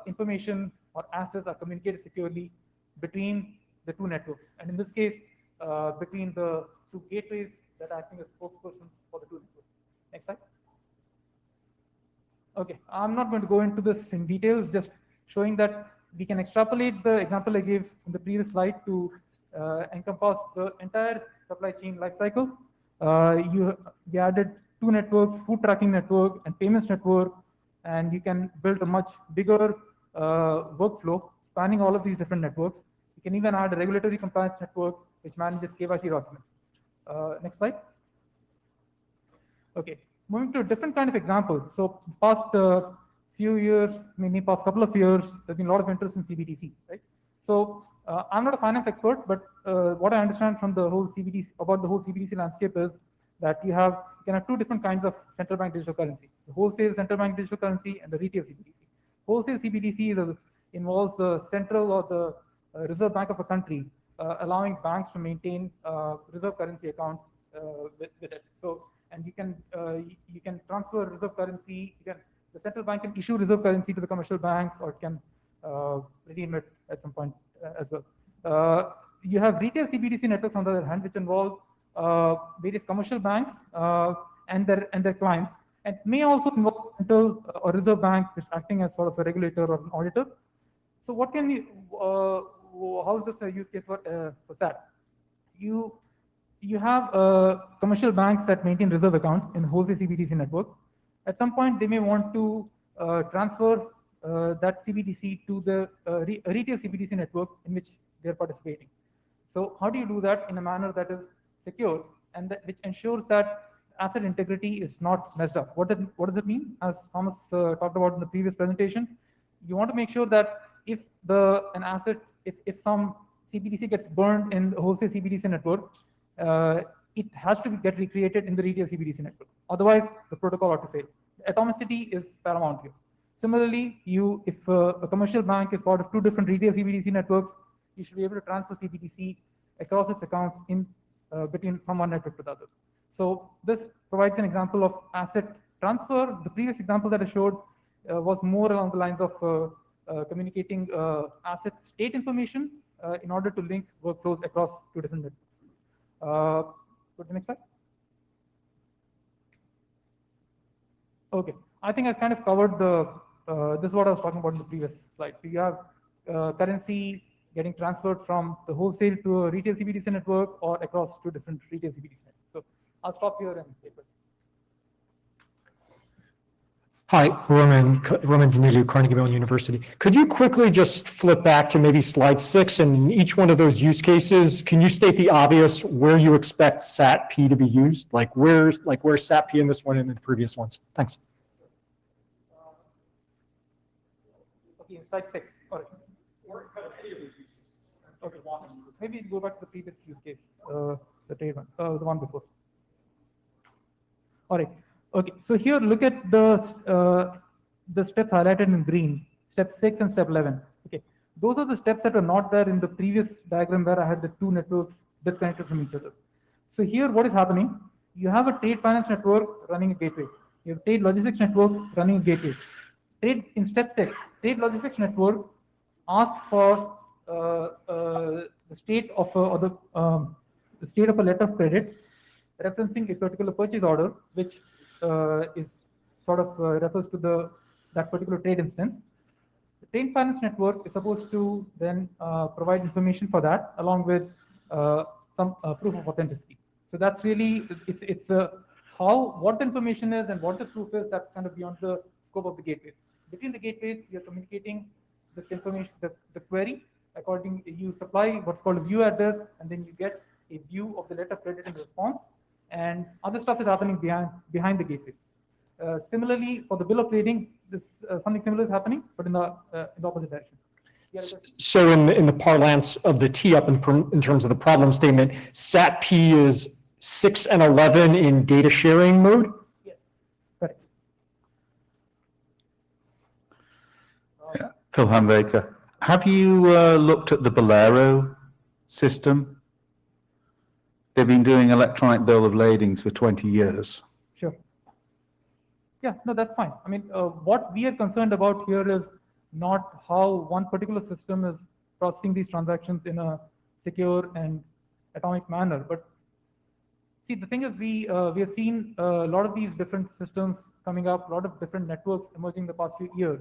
information or assets are communicated securely between the two networks, and in this case, between the two gateways that are acting as spokespersons for the two networks. Next slide. Okay, I'm not going to go into this in detail, just showing that we can extrapolate the example I gave in the previous slide to encompass the entire supply chain life cycle. We added two networks, food tracking network and payments network, and you can build a much bigger workflow spanning all of these different networks. You can even add a regulatory compliance network which manages KYC documents. Next slide. Okay, moving to a different kind of example. So past few years, maybe past couple of years, there's been a lot of interest in CBDC, right? So I'm not a finance expert, but what I understand from the whole CBDC, about the whole CBDC landscape, is that you can have two different kinds of central bank digital currency: the wholesale central bank digital currency and the retail CBDC. Wholesale CBDC involves the central or the reserve bank of a country allowing banks to maintain reserve currency accounts with it. So, and you can transfer reserve currency. The central bank can issue reserve currency to the commercial banks, or it can redeem it at some point as well. You have retail CBDC networks, on the other hand, which involve various commercial banks and their clients, and may also involve central or reserve bank just acting as sort of a regulator or an auditor. So what can we? How is this a use case for that? You have commercial banks that maintain reserve accounts in the wholesale CBDC network. At some point, they may want to transfer that CBDC to the retail CBDC network in which they're participating. So how do you do that in a manner that is secure and which ensures that asset integrity is not messed up? What does it mean? As Thomas talked about in the previous presentation, you want to make sure that if if some CBDC gets burned in the wholesale CBDC network, it has to get recreated in the retail CBDC network. Otherwise, the protocol ought to fail. Atomicity is paramount here. Similarly, if a commercial bank is part of two different retail CBDC networks, you should be able to transfer CBDC across its accounts from one network to the other. So this provides an example of asset transfer. The previous example that I showed was more along the lines of communicating asset state information in order to link workflows across two different networks. Go to the next slide. Okay, I think I've kind of covered this is what I was talking about in the previous slide. So you have currency getting transferred from the wholesale to a retail CBDC network or across two different retail CBDC networks. So I'll stop here and take questions. Hi, Roman Danilu, Carnegie Mellon University. Could you quickly just flip back to maybe slide 6, and in each one of those use cases, can you state the obvious where you expect Satp to be used? Where's Satp in this one and in the previous ones? Thanks. Okay, slide 6. All right. Okay, maybe go back to the previous use case, the one before. All right. Okay, so here look at the steps highlighted in green, step 6 and step 11. Okay, those are the steps that were not there in the previous diagram where I had the two networks disconnected from each other. So here what is happening? You have a trade finance network running a gateway. You have trade logistics network running gateways. In step 6, trade logistics network asks for the state of the state of a letter of credit referencing a particular purchase order, which is sort of refers to that particular trade instance. The trade finance network is supposed to then provide information for that along with some proof of authenticity. So that's really it's what the information is and what the proof is. That's kind of beyond the scope of the gateways. Between the gateways, you're communicating this information, the query. According, you supply what's called a view address, and then you get a view of the letter of credit in response, and other stuff is happening behind the gateways. Similarly, for the bill of lading, something similar is happening, but in the opposite direction. So in the parlance of the tee up in terms of the problem statement, Satp is 6 and 11 in data sharing mode? Yes, correct. Phil Hambaker, have you looked at the Bolero system? They've been doing electronic bill of ladings for 20 years. Sure. Yeah, no, that's fine. I mean, what we are concerned about here is not how one particular system is processing these transactions in a secure and atomic manner. But see, the thing is, we have seen a lot of these different systems coming up, a lot of different networks emerging the past few years.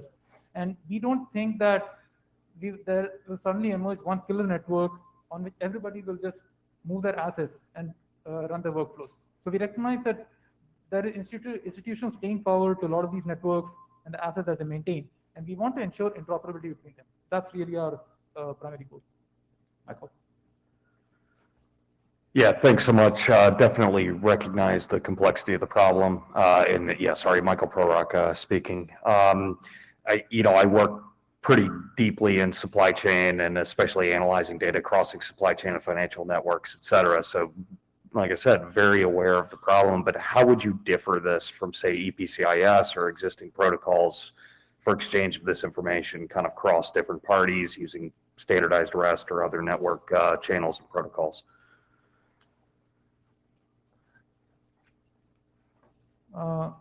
And we don't think that there will suddenly emerge one killer network on which everybody will just move their assets and run their workflows. So we recognize that there is institutional staying power to a lot of these networks and the assets that they maintain. And we want to ensure interoperability between them. That's really our primary goal. Michael. Yeah, thanks so much. Definitely recognize the complexity of the problem. Michael Prorock speaking. I work pretty deeply in supply chain and especially analyzing data crossing supply chain and financial networks, et cetera. So, like I said, very aware of the problem, but how would you differ this from, say, EPCIS or existing protocols for exchange of this information kind of cross different parties using standardized REST or other network channels and protocols? I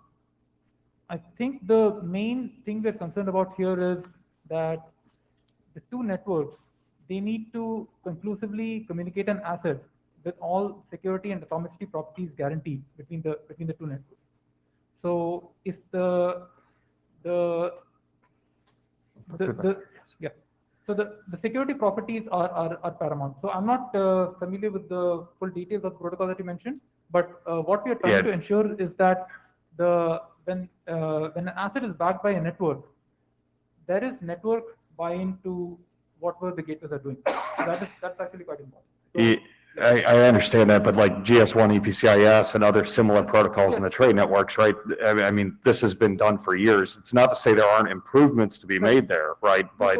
think the main thing we're concerned about here is that the two networks, they need to conclusively communicate an asset with all security and atomicity properties guaranteed between the two networks. So if the security properties are paramount. So I'm not familiar with the full details of the protocol that you mentioned, but what we are trying to ensure is that when an asset is backed by a network, there is network buy-in to whatever the gateways are doing. So that's actually quite important. So, I understand that, but like GS1, EPCIS, and other similar protocols in the trade networks, right? I mean, this has been done for years. It's not to say there aren't improvements to be made there, right? But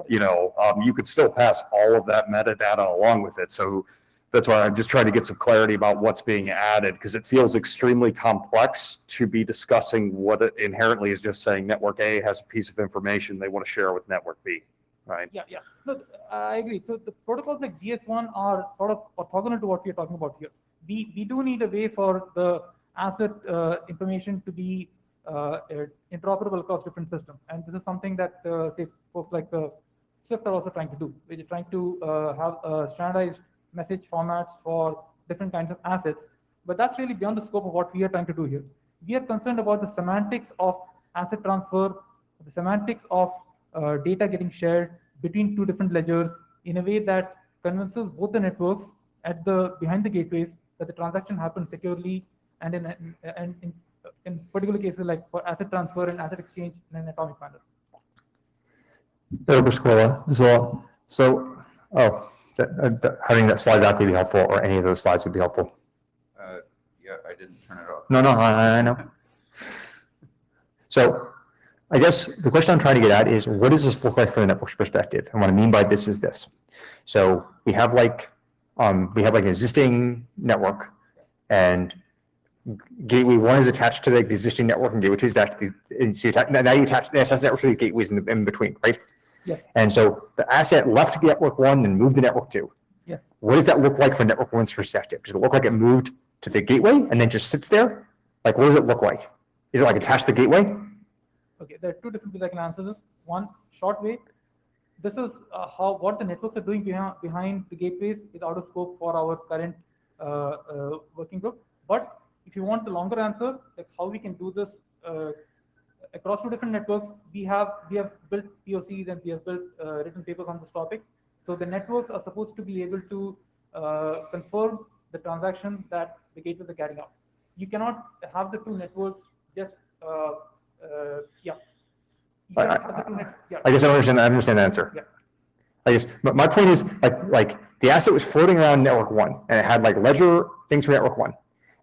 you could still pass all of that metadata along with it. So that's why I'm just trying to get some clarity about what's being added, because it feels extremely complex to be discussing what it inherently is just saying network A has a piece of information they want to share with network B, right? Yeah. No, I agree. So the protocols like GS1 are sort of orthogonal to what we are talking about here. We do need a way for the asset information to be interoperable across different systems. And this is something that say folks like Swift are also trying to do. We're trying to have standardized message formats for different kinds of assets, but that's really beyond the scope of what we are trying to do here. We are concerned about the semantics of asset transfer, the semantics of data getting shared between two different ledgers in a way that convinces both the networks behind the gateways that the transaction happens securely and in particular cases like for asset transfer and asset exchange in an atomic manner. Having that slide back would be helpful, or any of those slides would be helpful. Yeah, I didn't turn it off. No, I know. So I guess the question I'm trying to get at is, what does this look like from the network's perspective? And what I mean by this is this. So we have like an existing network, and gateway 1 is attached to the existing network, and gateway 2 is attached to now you attach the network to the gateways in between, right? Yes. And so the asset left network 1 and moved to network 2. Yes. What does that look like from network 1's perspective? Does it look like it moved to the gateway and then just sits there? Like, what does it look like? Is it like attached to the gateway? Okay, there are two different ways I can answer this. One, short way. This is what the networks are doing behind the gateways is out of scope for our current working group. But if you want the longer answer, like how we can do this across two different networks, we have built POCs and we have built written papers on this topic. So the networks are supposed to be able to confirm the transaction that the gateways are carrying out. You cannot have the two networks just yeah. You cannot have the two yeah. I guess I don't understand the answer. Yeah. I guess my point is like the asset was floating around network 1 and it had like ledger things for network 1,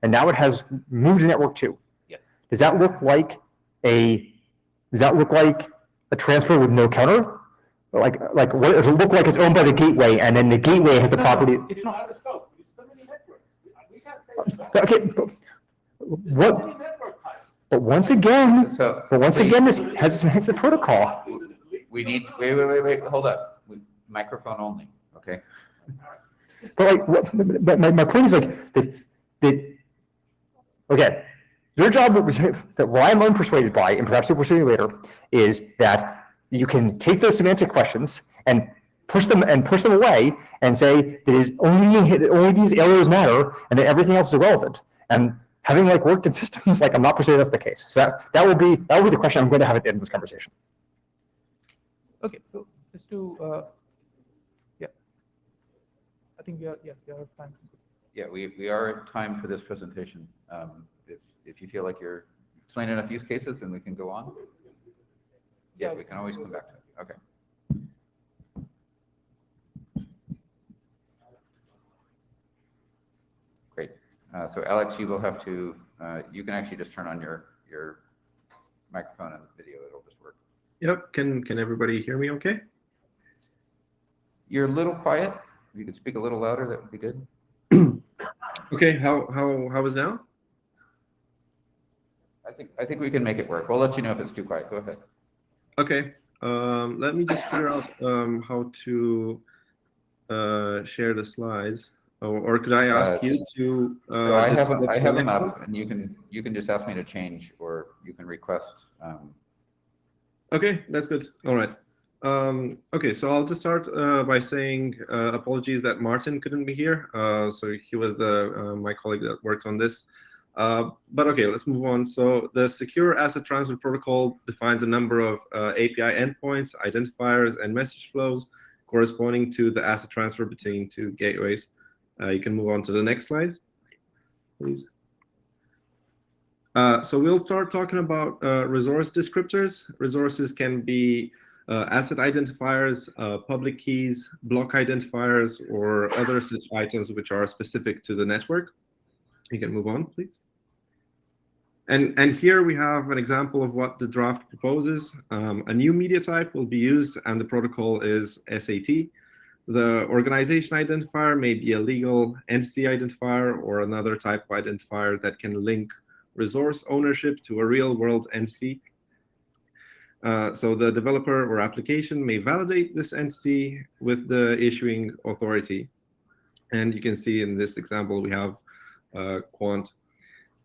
and now it has moved to network 2. Yes. Does that look like a transfer with no counter? Like what does it look like? It's owned by the gateway, and then the gateway has the property. It's not. Okay, what? But once again, this has the protocol. We need, wait, hold up. Microphone only, okay? But like, my point is like, okay, your job, that what I'm unpersuaded by, and perhaps you'll persuade me later, is that you can take those semantic questions and push them away and say that is only these errors matter and that everything else is irrelevant. And having like worked in systems, like I'm not persuaded that's the case. So that will be the question I'm going to have at the end of this conversation. Okay, so just to yeah, I think we are time. Yeah, we are at time for this presentation. If you feel like you're explaining enough use cases, then we can go on. Yeah, we can always come back to it. Okay. Great. So Alex, you will have to, you can actually just turn on your microphone and video. It'll just work. Yep. Can everybody hear me okay? You're a little quiet. If you could speak a little louder, that would be good. Okay. How is now? I think we can make it work. We'll let you know if it's too quiet. Go ahead. Okay. Let me just figure out how to share the slides. Or could I ask you to? So I have them up, and you can just ask me to change, or you can request. Okay, that's good. All right. Okay, so I'll just start by saying apologies that Martin couldn't be here. So he was my colleague that worked on this. But okay, let's move on. So the Secure Asset Transfer Protocol defines a number of API endpoints, identifiers, and message flows corresponding to the asset transfer between two gateways. You can move on to the next slide, please. So we'll start talking about resource descriptors. Resources can be asset identifiers, public keys, block identifiers, or other such items which are specific to the network. You can move on, please. And here we have an example of what the draft proposes. A new media type will be used, and the protocol is SAT. The organization identifier may be a legal entity identifier or another type of identifier that can link resource ownership to a real-world entity. So the developer or application may validate this entity with the issuing authority. And you can see in this example, we have Quant.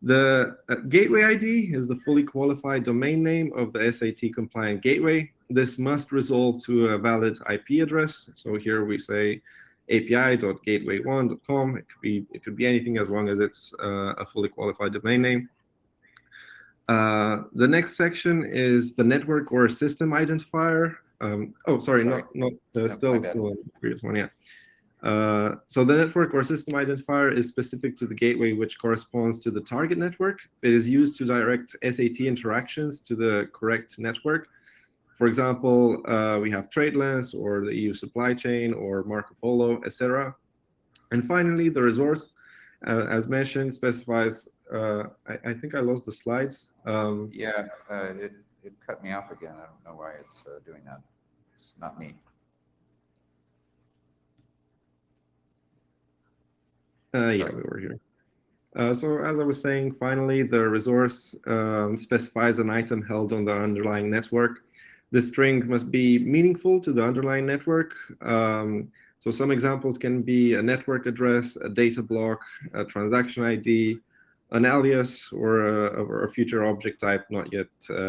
The gateway ID is the fully qualified domain name of the SAT compliant gateway. This must resolve to a valid IP address. So here we say api.gateway1.com. It could be anything as long as it's a fully qualified domain name. The next section is the network or system identifier. Still the previous one, yeah. So the network or system identifier is specific to the gateway which corresponds to the target network. It is used to direct SAT interactions to the correct network. For example, we have TradeLens or the EU supply chain or Marco Polo, etc. And finally, the resource, as mentioned, specifies, I think I lost the slides. Yeah, it cut me off again. I don't know why it's doing that. It's not me. Yeah, we were here. So as I was saying, finally, the resource specifies an item held on the underlying network. The string must be meaningful to the underlying network. So some examples can be a network address, a data block, a transaction ID, an alias or a future object type not yet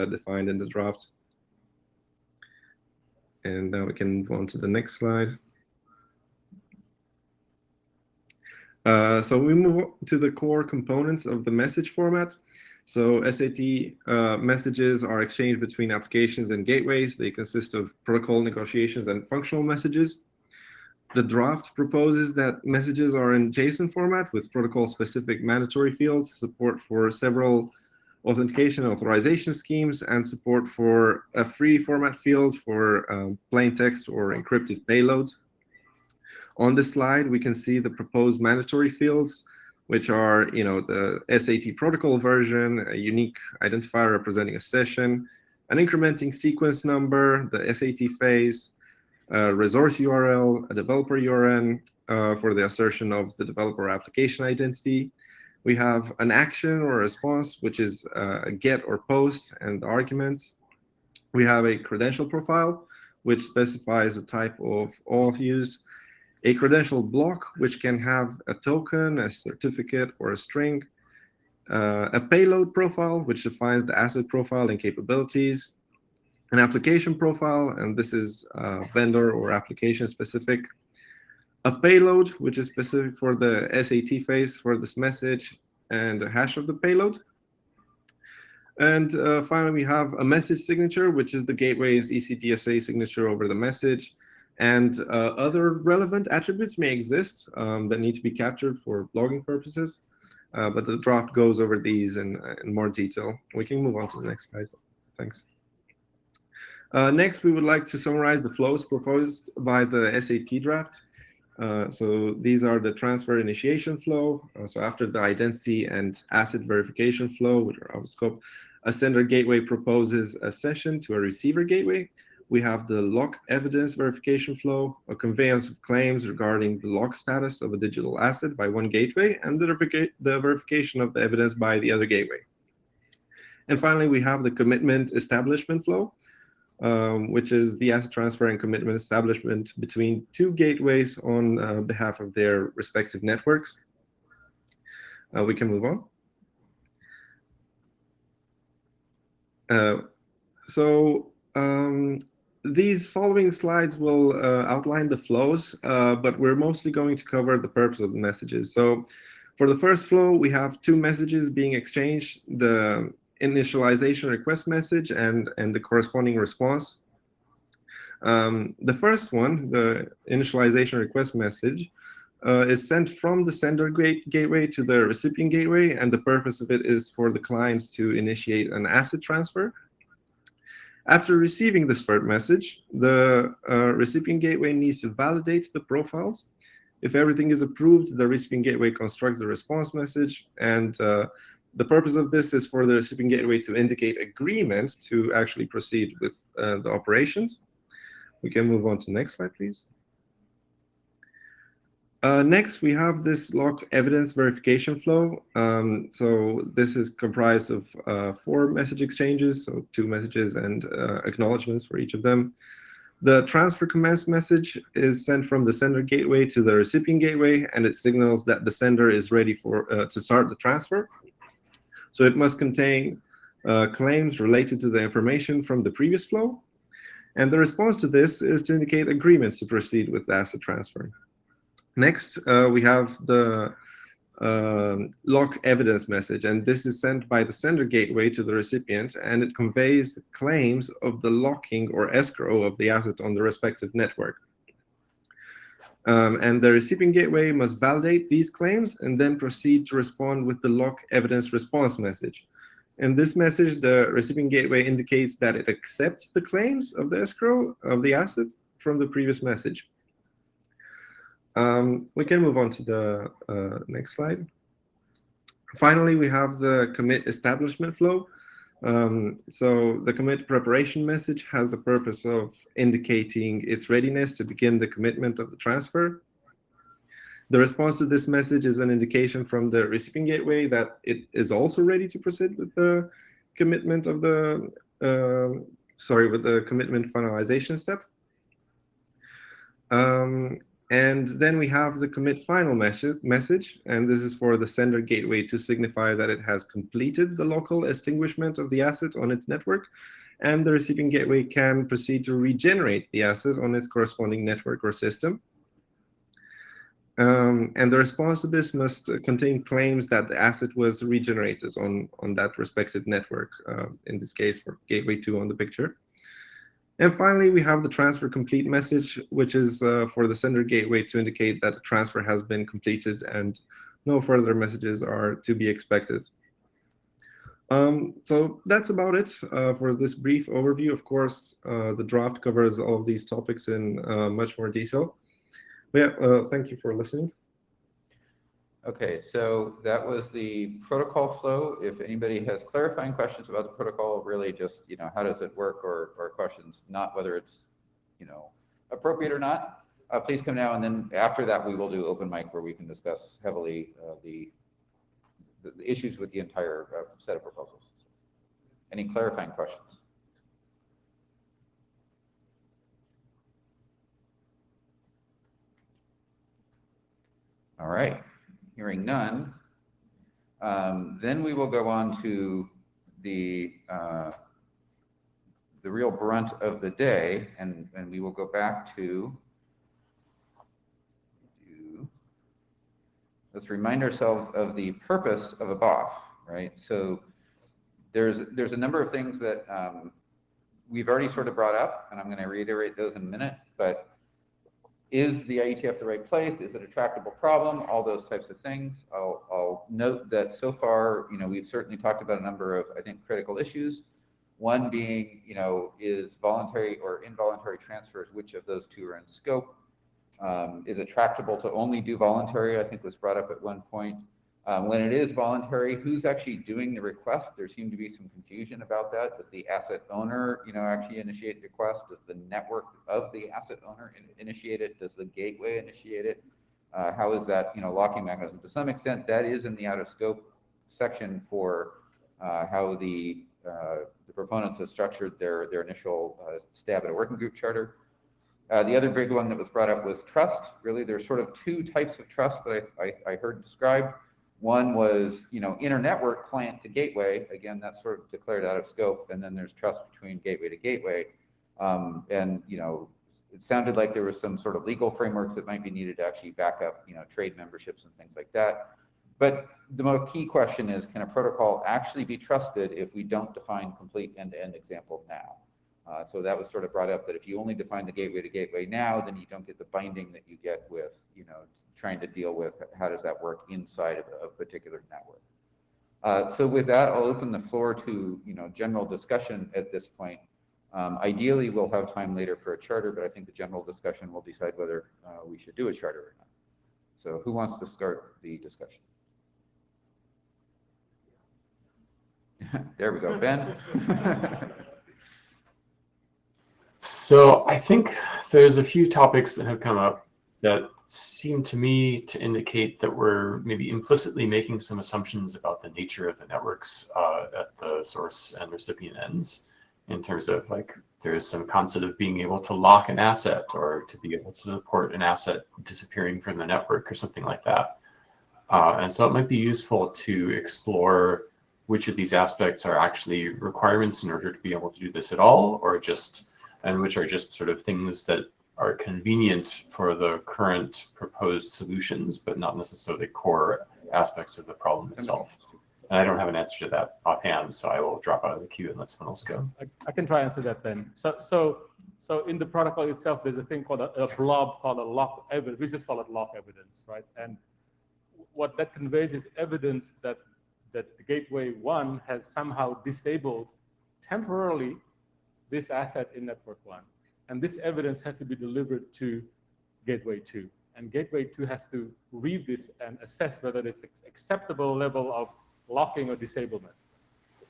defined in the draft. And now we can move on to the next slide. So we move to the core components of the message format. So SAT messages are exchanged between applications and gateways. They consist of protocol negotiations and functional messages. The draft proposes that messages are in JSON format with protocol-specific mandatory fields, support for several authentication and authorization schemes, and support for a free format field for plain text or encrypted payloads. On this slide, we can see the proposed mandatory fields, which are, the SAT protocol version, a unique identifier representing a session, an incrementing sequence number, the SAT phase, a resource URL, a developer URN for the assertion of the developer application identity. We have an action or a response, which is a get or post and arguments. We have a credential profile, which specifies the type of auth use. A credential block, which can have a token, a certificate, or a string. A payload profile, which defines the asset profile and capabilities. An application profile, and this is vendor or application specific. A payload, which is specific for the SAT phase for this message, and a hash of the payload. And finally, we have a message signature, which is the gateway's ECDSA signature over the message. And other relevant attributes may exist that need to be captured for logging purposes, but the draft goes over these in more detail. We can move on to the next slide. Thanks. Next, we would like to summarize the flows proposed by the SAT draft. So these are the transfer initiation flow. So after the identity and asset verification flow, which are out of scope, a sender gateway proposes a session to a receiver gateway. We have the lock evidence verification flow, a conveyance of claims regarding the lock status of a digital asset by one gateway, and the verification of the evidence by the other gateway. And finally, we have the commitment establishment flow, which is the asset transfer and commitment establishment between two gateways on behalf of their respective networks. We can move on. These following slides will outline the flows, but we're mostly going to cover the purpose of the messages. So for the first flow, we have two messages being exchanged, the initialization request message and the corresponding response. The first one, the initialization request message, is sent from the sender gateway to the recipient gateway, and the purpose of it is for the clients to initiate an asset transfer. After receiving this first message, the recipient gateway needs to validate the profiles. If everything is approved, the recipient gateway constructs the response message, and the purpose of this is for the recipient gateway to indicate agreement to actually proceed with the operations. We can move on to the next slide, please. Next, we have this lock evidence verification flow. So this is comprised of 4 message exchanges, so 2 messages and acknowledgements for each of them. The transfer commence message is sent from the sender gateway to the recipient gateway, and it signals that the sender is ready to start the transfer. So it must contain claims related to the information from the previous flow. And the response to this is to indicate agreements to proceed with the asset transfer. Next, we have the lock evidence message, and this is sent by the sender gateway to the recipient, and it conveys the claims of the locking or escrow of the asset on the respective network. And the recipient gateway must validate these claims and then proceed to respond with the lock evidence response message. In this message, the recipient gateway indicates that it accepts the claims of the escrow of the asset from the previous message. We can move on to the next slide. Finally, we have the commit establishment flow. So the commit preparation message has the purpose of indicating its readiness to begin the commitment of the transfer. The response to this message is an indication from the recipient gateway that it is also ready to proceed with the commitment of the with the commitment finalization step. And then we have the commit final message, and this is for the sender gateway to signify that it has completed the local extinguishment of the asset on its network, and the receiving gateway can proceed to regenerate the asset on its corresponding network or system. And the response to this must contain claims that the asset was regenerated on that respective network, in this case for gateway 2 on the picture. And finally, we have the transfer complete message, which is for the sender gateway to indicate that the transfer has been completed and no further messages are to be expected. So that's about it for this brief overview. Of course, the draft covers all of these topics in much more detail. But yeah, thank you for listening. Okay, so that was the protocol flow. If anybody has clarifying questions about the protocol, really just, how does it work, or questions, not whether it's, appropriate or not, please come now. And then after that, we will do open mic where we can discuss heavily the issues with the entire set of proposals. Any clarifying questions? All right. Hearing none, then we will go on to the real brunt of the day, and we will go back to, let's remind ourselves of the purpose of a BOF, right? So there's a number of things that we've already sort of brought up, and I'm going to reiterate those in a minute, but is the IETF the right place? Is it a tractable problem? All those types of things. I'll note that so far, we've certainly talked about a number of, I think, critical issues. One being, is voluntary or involuntary transfers, which of those two are in scope? Is it tractable to only do voluntary? I think was brought up at one point. When it is voluntary, who's actually doing the request? There seemed to be some confusion about that. Does the asset owner, actually initiate the request? Does the network of the asset owner initiate it? Does the gateway initiate it? How is that, locking mechanism? To some extent, that is in the out of scope section for how the proponents have structured their initial stab at a working group charter. The other big one that was brought up was trust. Really, there's sort of two types of trust that I heard described. One was, inter-network client to gateway. Again, that's sort of declared out of scope. And then there's trust between gateway to gateway. And, it sounded like there was some sort of legal frameworks that might be needed to actually back up, trade memberships and things like that. But the most key question is, can a protocol actually be trusted if we don't define complete end-to-end example now? So that was sort of brought up that if you only define the gateway to gateway now, then you don't get the binding that you get with, trying to deal with how does that work inside of a particular network. So with that, I'll open the floor to, general discussion at this point. Ideally, we'll have time later for a charter, but I think the general discussion will decide whether we should do a charter or not. So who wants to start the discussion? There we go, Ben. So I think there's a few topics that have come up that seem to me to indicate that we're maybe implicitly making some assumptions about the nature of the networks at the source and recipient ends, in terms of there's some concept of being able to lock an asset or to be able to support an asset disappearing from the network or something like that. And so it might be useful to explore which of these aspects are actually requirements in order to be able to do this at all, and which are just sort of things that are convenient for the current proposed solutions, but not necessarily core aspects of the problem itself. And I don't have an answer to that offhand, so I will drop out of the queue and let someone else go. I can try and answer that then. So in the protocol itself, there's a thing called a blob called a lock evidence. We just call it lock evidence, right? And what that conveys is evidence that the gateway 1 has somehow disabled temporarily this asset in network 1. And this evidence has to be delivered to gateway 2. And gateway 2 has to read this and assess whether it's acceptable level of locking or disablement.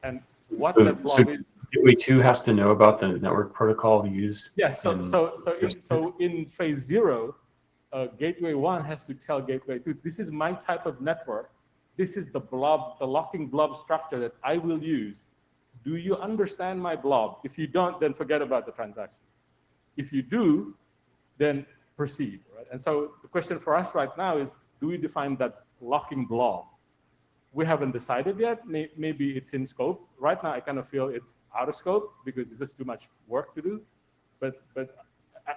And what that blob is. Gateway 2 has to know about the network protocol used. Yes, so in phase 0, gateway 1 has to tell gateway 2, this is my type of network. This is the blob, the locking blob structure that I will use. Do you understand my blob? If you don't, then forget about the transaction. If you do, then proceed, right? And so the question for us right now is, do we define that locking blob? We haven't decided yet. Maybe it's in scope. Right now, I kind of feel it's out of scope because it's just too much work to do. But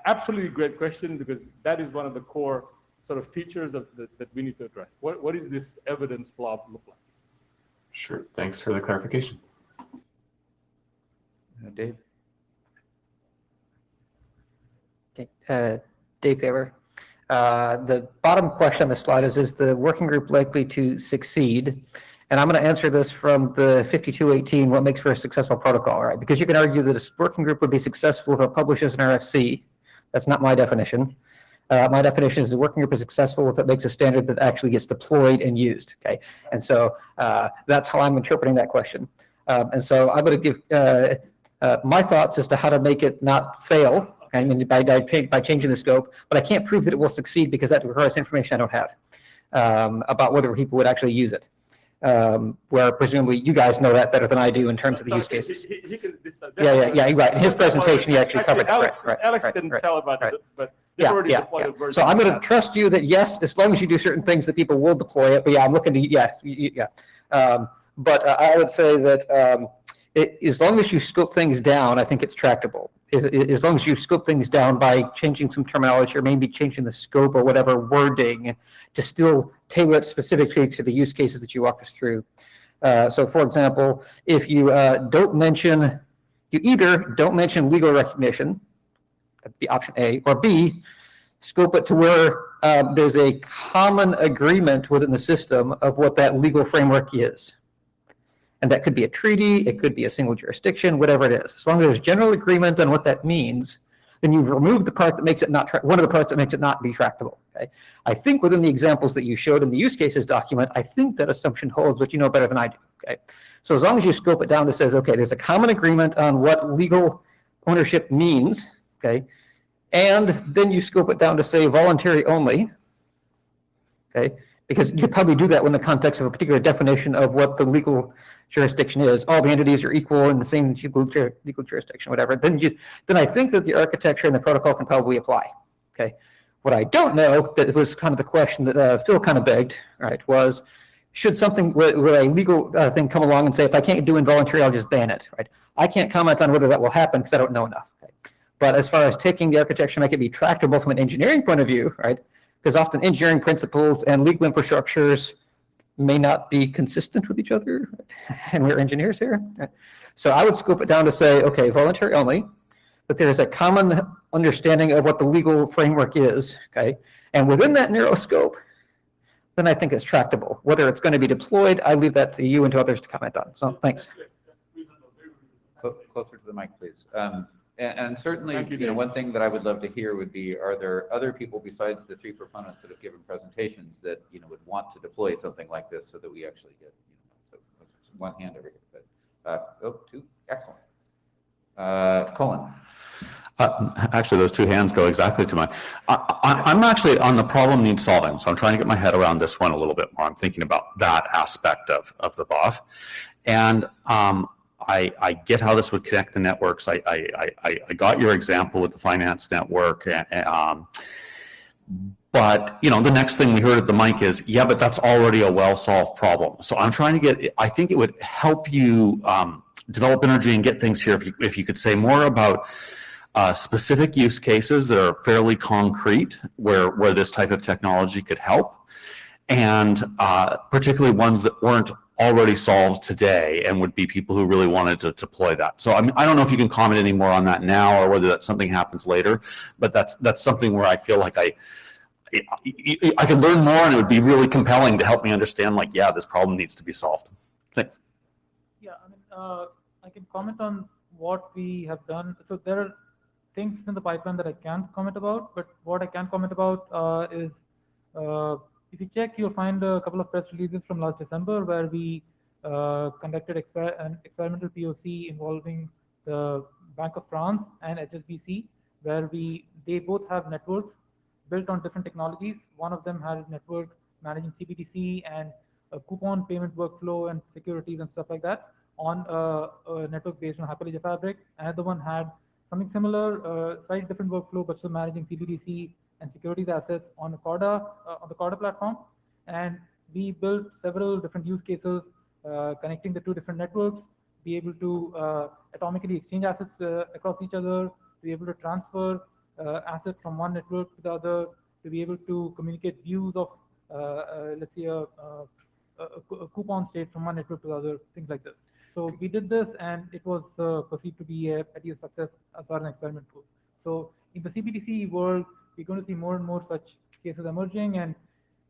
absolutely great question, because that is one of the core sort of features of that we need to address. What is this evidence blob look like? Sure. Thanks for the clarification. Dave? Okay, Dave Faber. The bottom question on the slide is the working group likely to succeed? And I'm going to answer this from the 5218, what makes for a successful protocol, right? Because you can argue that a working group would be successful if it publishes an RFC. That's not my definition. My definition is the working group is successful if it makes a standard that actually gets deployed and used, okay? And so that's how I'm interpreting that question. And so I'm going to give my thoughts as to how to make it not fail, I mean, by changing the scope, but I can't prove that it will succeed because that requires information I don't have about whether people would actually use it. Where presumably you guys know that better than I do in terms of the use cases. Yeah, right. In his presentation, he actually covered that. Alex didn't tell about it, but yeah. So I'm going to trust you that yes, as long as you do certain things, that people will deploy it. But yeah, I'm looking to but I would say that as long as you scope things down, I think it's tractable. As long as you scope things down by changing some terminology or maybe changing the scope or whatever wording to still tailor it specifically to the use cases that you walk us through. So for example, if you you either don't mention legal recognition, that'd be option A, or B, scope it to where there's a common agreement within the system of what that legal framework is. And that could be a treaty, it could be a single jurisdiction, whatever it is. As long as there's general agreement on what that means, then you've removed the part that makes it not, one of the parts that makes it not be tractable. Okay? I think within the examples that you showed in the use cases document, I think that assumption holds, but you know better than I do. Okay? So as long as you scope it down to says, okay, there's a common agreement on what legal ownership means, okay, and then you scope it down to say voluntary only, okay, because you probably do that in the context of a particular definition of what the legal jurisdiction is. All the entities are equal in the same legal jurisdiction, whatever. Then I think that the architecture and the protocol can probably apply. Okay. What I don't know, that was kind of the question that Phil kind of begged, right, was should something with a legal thing come along and say, if I can't do involuntary, I'll just ban it, right? I can't comment on whether that will happen because I don't know enough. Okay? But as far as taking the architecture, make it be tractable from an engineering point of view, right? Because often engineering principles and legal infrastructures may not be consistent with each other, and we're engineers here. So I would scope it down to say, okay, voluntary only, but there's a common understanding of what the legal framework is, okay? And within that narrow scope, then I think it's tractable. Whether it's going to be deployed, I leave that to you and to others to comment on. So thanks. Closer to the mic, please. And certainly, you know, one thing that I would love to hear would be, are there other people besides the three proponents that have given presentations that, you know, would want to deploy something like this so that we actually get, you know, so one hand over here. But, oh, two, excellent. Colin. Actually, those two hands go exactly to mine. I'm actually on the problem need solving, so I'm trying to get my head around this one a little bit more. I'm thinking about that aspect of the BOF. And I get how this would connect the networks. I got your example with the finance network, but you know, the next thing we heard at the mic is, yeah, but that's already a well-solved problem. So I'm trying to get, I think it would help you develop energy and get things here if you could say more about specific use cases that are fairly concrete where this type of technology could help, and particularly ones that weren't already solved today and would be people who really wanted to deploy that. So I mean, I don't know if you can comment any more on that now or whether that's something happens later, but that's something where I feel like I could learn more, and it would be really compelling to help me understand, like, yeah, this problem needs to be solved. Thanks. Yeah, I mean, I can comment on what we have done. So there are things in the pipeline that I can't comment about, but what I can comment about is if you check, you'll find a couple of press releases from last December where we conducted an experimental POC involving the Bank of France and HSBC, where they both have networks built on different technologies. One of them had a network managing CBDC and a coupon payment workflow and securities and stuff like that on a network based on Hyperledger Fabric. Another one had something similar, slightly different workflow, but still managing CBDC and securities assets on the Corda platform, and we built several different use cases connecting the two different networks, be able to atomically exchange assets across each other, to be able to transfer assets from one network to the other, to be able to communicate views of, let's say, a coupon state from one network to the other, things like this. So we did this, and it was perceived to be a success as far as an experiment goes. So in the CBDC world, we're going to see more and more such cases emerging, and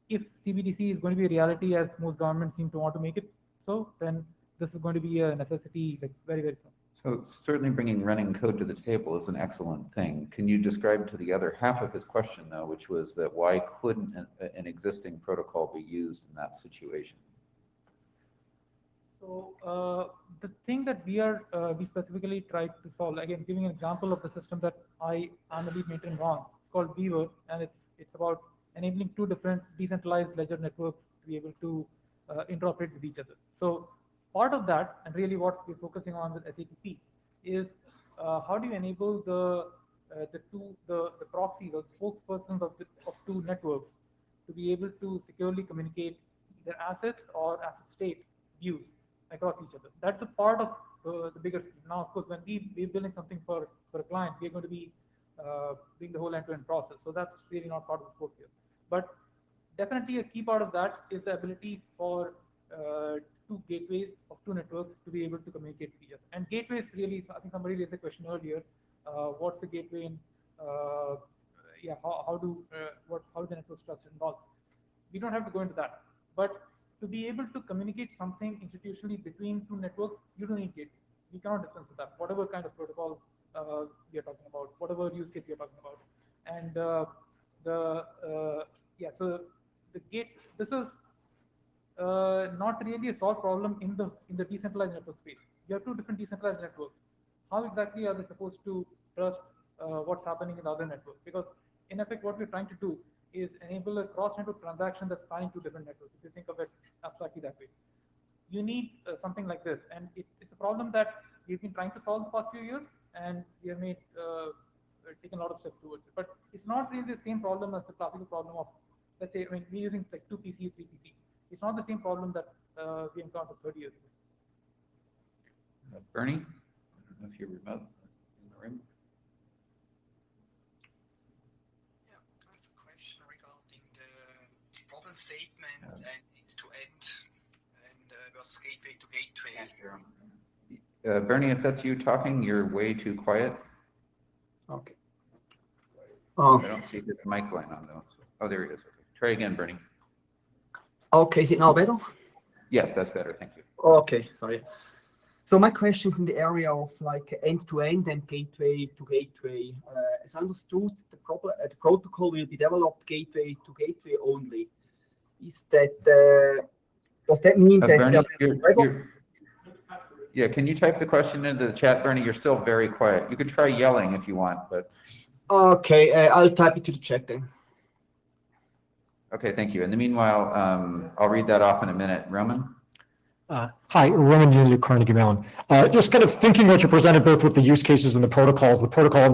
if CBDC is going to be a reality, as most governments seem to want to make it so, then this is going to be a necessity, like, very, very soon. So certainly bringing running code to the table is an excellent thing. Can you describe to the other half of his question, though, which was that why couldn't an existing protocol be used in that situation? So the thing that we specifically tried to solve, again, giving an example of the system that I am the lead maintainer on, it's called Beaver, and it's about enabling two different decentralized ledger networks to be able to interoperate with each other. So part of that, and really what we're focusing on with SATP, is how do you enable the proxies or spokespersons of two networks to be able to securely communicate their assets or asset state views across each other. That's a part of the bigger scheme. Now, of course, when we're building something for a client, we're going to be doing the whole end-to-end process. So that's really not part of the scope here. But definitely a key part of that is the ability for two gateways of two networks to be able to communicate with each other. And gateways really, I think somebody raised a question earlier, what's the gateway in, how do the network structure involved? We don't have to go into that. But to be able to communicate something institutionally between two networks, you don't need gateway. We cannot dispense with that, whatever kind of protocol we are talking about, whatever use case we are talking about. And so the gate, this is not really a solved problem in the decentralized network space. You have two different decentralized networks. How exactly are they supposed to trust what's happening in the other network? Because in effect, what we're trying to do is enable a cross-network transaction that's spanning two different networks, if you think of it abstractly that way. You need something like this, and it's a problem that we've been trying to solve the past few years, and we have taken a lot of steps towards it. But it's not really the same problem as the classical problem of, let's say, I mean, we're using like 2 PCs, 3 PCs. It's not the same problem that we encountered 30 years ago. Bernie, I don't know if you're remote in the room. Problem statement and end-to-end and versus gateway to gateway. Bernie, if that's you talking, you're way too quiet. Okay. I don't see his mic line on though. Oh, there he is. Okay. Try again, Bernie. Okay, is it now better? Yes, that's better. Thank you. Okay, sorry. So my question is in the area of like end-to-end and gateway to gateway. As understood, the protocol will be developed gateway to gateway only. Is that does that mean that Bernie, yeah, can you type the question into the chat, Bernie? You're still very quiet. You could try yelling if you want, but okay, I'll type it to the chat then. Okay, thank you. In the meanwhile, I'll read that off in a minute. Roman? Hi, Roman Unity, Carnegie Mellon. Just kind of thinking what you presented both with the use cases and the protocol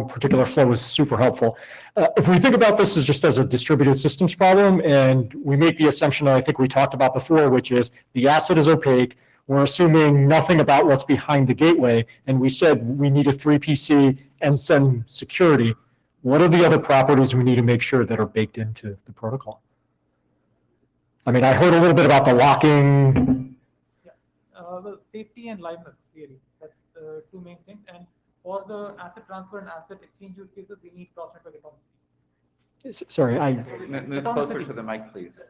in particular flow was super helpful. If we think about this as just as a distributed systems problem, and we make the assumption that I think we talked about before, which is the asset is opaque, we're assuming nothing about what's behind the gateway, and we said we need a 3PC and some security. What are the other properties we need to make sure that are baked into the protocol? I mean, I heard a little bit about the locking. Well, safety and liveness, really. That's the two main things. And for the asset transfer and asset exchange use cases, we need cross-network atomicity. Sorry, Move closer to the mic, please.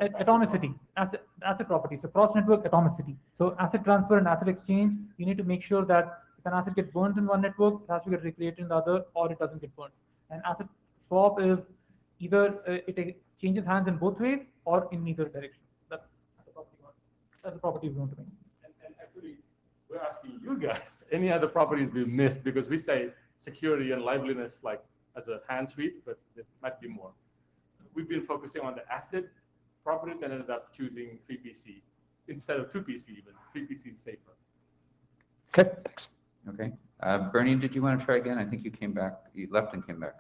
Atomicity, asset property. So cross-network atomicity. So asset transfer and asset exchange, you need to make sure that if an asset gets burned in one network, it has to get recreated in the other, or it doesn't get burned. And asset swap is either it changes hands in both ways or in neither direction. That's the property one. That's the property we want to make. And actually, we're asking you guys any other properties we missed, because we say security and liveliness like as a hand sweep, but there might be more. We've been focusing on the asset properties and ended up choosing 3PC instead of 2PC even. 3PC is safer. Okay, thanks. Okay. Bernie, did you want to try again? I think you came back. You left and came back.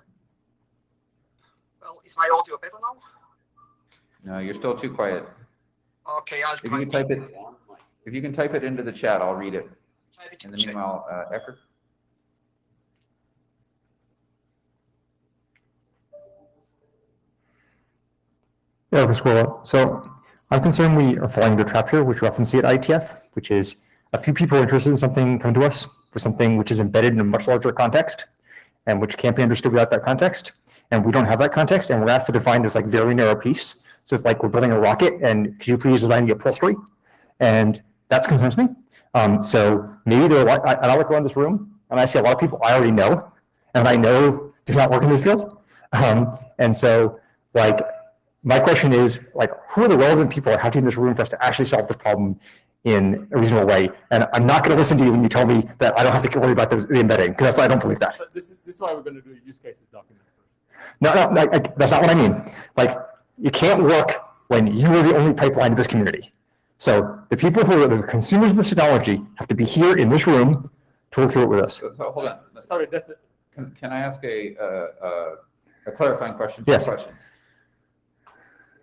Well, is my audio better now? No, you're still too quiet. Okay, I'll If you try. can type it, if you can type it into the chat, I'll read it. Type it In in the the chat. meanwhile, Eckert? Yeah, Chris Squirrel. So I'm concerned we are falling into a trap here, which we often see at IETF, which is a few people interested in something come to us for something which is embedded in a much larger context and which can't be understood without that context. And we don't have that context, and we're asked to define this like very narrow piece. So it's like we're building a rocket, and could you please design the upholstery? And that concerns me. So maybe there are a lot, I look around this room, and I see a lot of people I already know, and I know do not work in this field. And so, like, my question is, like, who are the relevant people I have in this room for us to actually solve this problem in a reasonable way? And I'm not going to listen to you when you tell me that I don't have to worry about the embedding, because I don't believe that. But this is why we're going to do a use cases document first. No, that's not what I mean. Like, you can't work when you are the only pipeline of this community. So the people who are the consumers of this technology have to be here in this room to work through it with us. So hold on. Sorry, that's it. Can I ask a clarifying question? Yes. Question.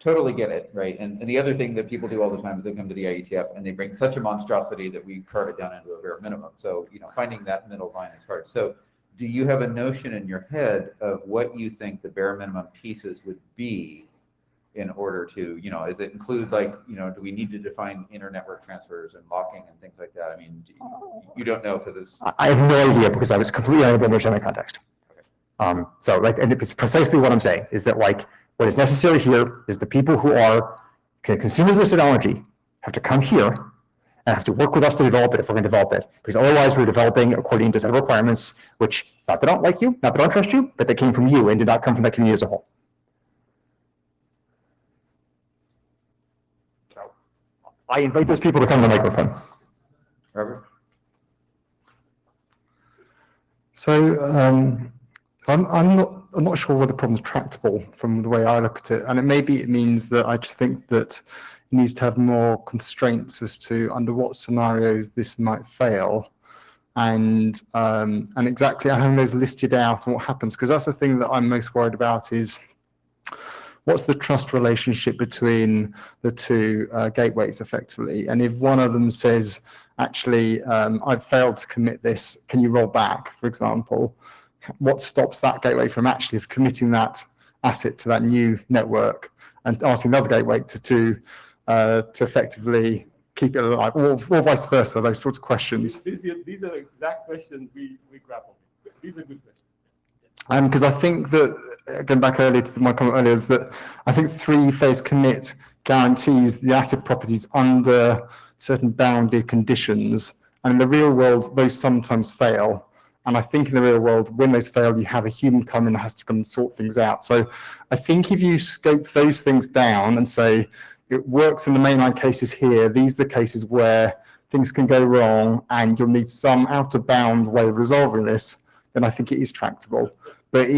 Totally get it, right? And the other thing that people do all the time is they come to the IETF and they bring such a monstrosity that we cart it down into a bare minimum. So, you know, finding that middle line is hard. So do you have a notion in your head of what you think the bare minimum pieces would be in order to, you know, does it include, like, you know, do we need to define inter-network transfers and locking and things like that? I mean, you don't know because it's... I have no idea because I was completely unable to understand the context. Okay. So, like, and it's precisely what I'm saying, is that, like, what is necessary here is the people who are consumers of this technology have to come here and have to work with us to develop it if we're going to develop it. Because otherwise we're developing according to set of requirements, which, not that I don't like you, not that I don't trust you, but they came from you and did not come from the community as a whole. So I invite those people to come to the microphone. Robert? So I'm not sure whether the problem's tractable from the way I look at it, and maybe it means that I just think that it needs to have more constraints as to under what scenarios this might fail, and exactly having those listed out and what happens, because that's the thing that I'm most worried about is what's the trust relationship between the two gateways effectively, and if one of them says, actually, I've failed to commit this, can you roll back, for example? What stops that gateway from actually committing that asset to that new network and asking the other gateway to effectively keep it alive, or vice versa, those sorts of questions? These are exact questions we grapple with. These are good questions. Because I think that, going back earlier to my comment earlier, is that I think three-phase commit guarantees the asset properties under certain bounded conditions, and in the real world, those sometimes fail. And I think in the real world, when those fail, you have a human come in and has to come and sort things out. So I think if you scope those things down and say, it works in the mainline cases here, these are the cases where things can go wrong and you'll need some out-of-bound way of resolving this, then I think it is tractable. But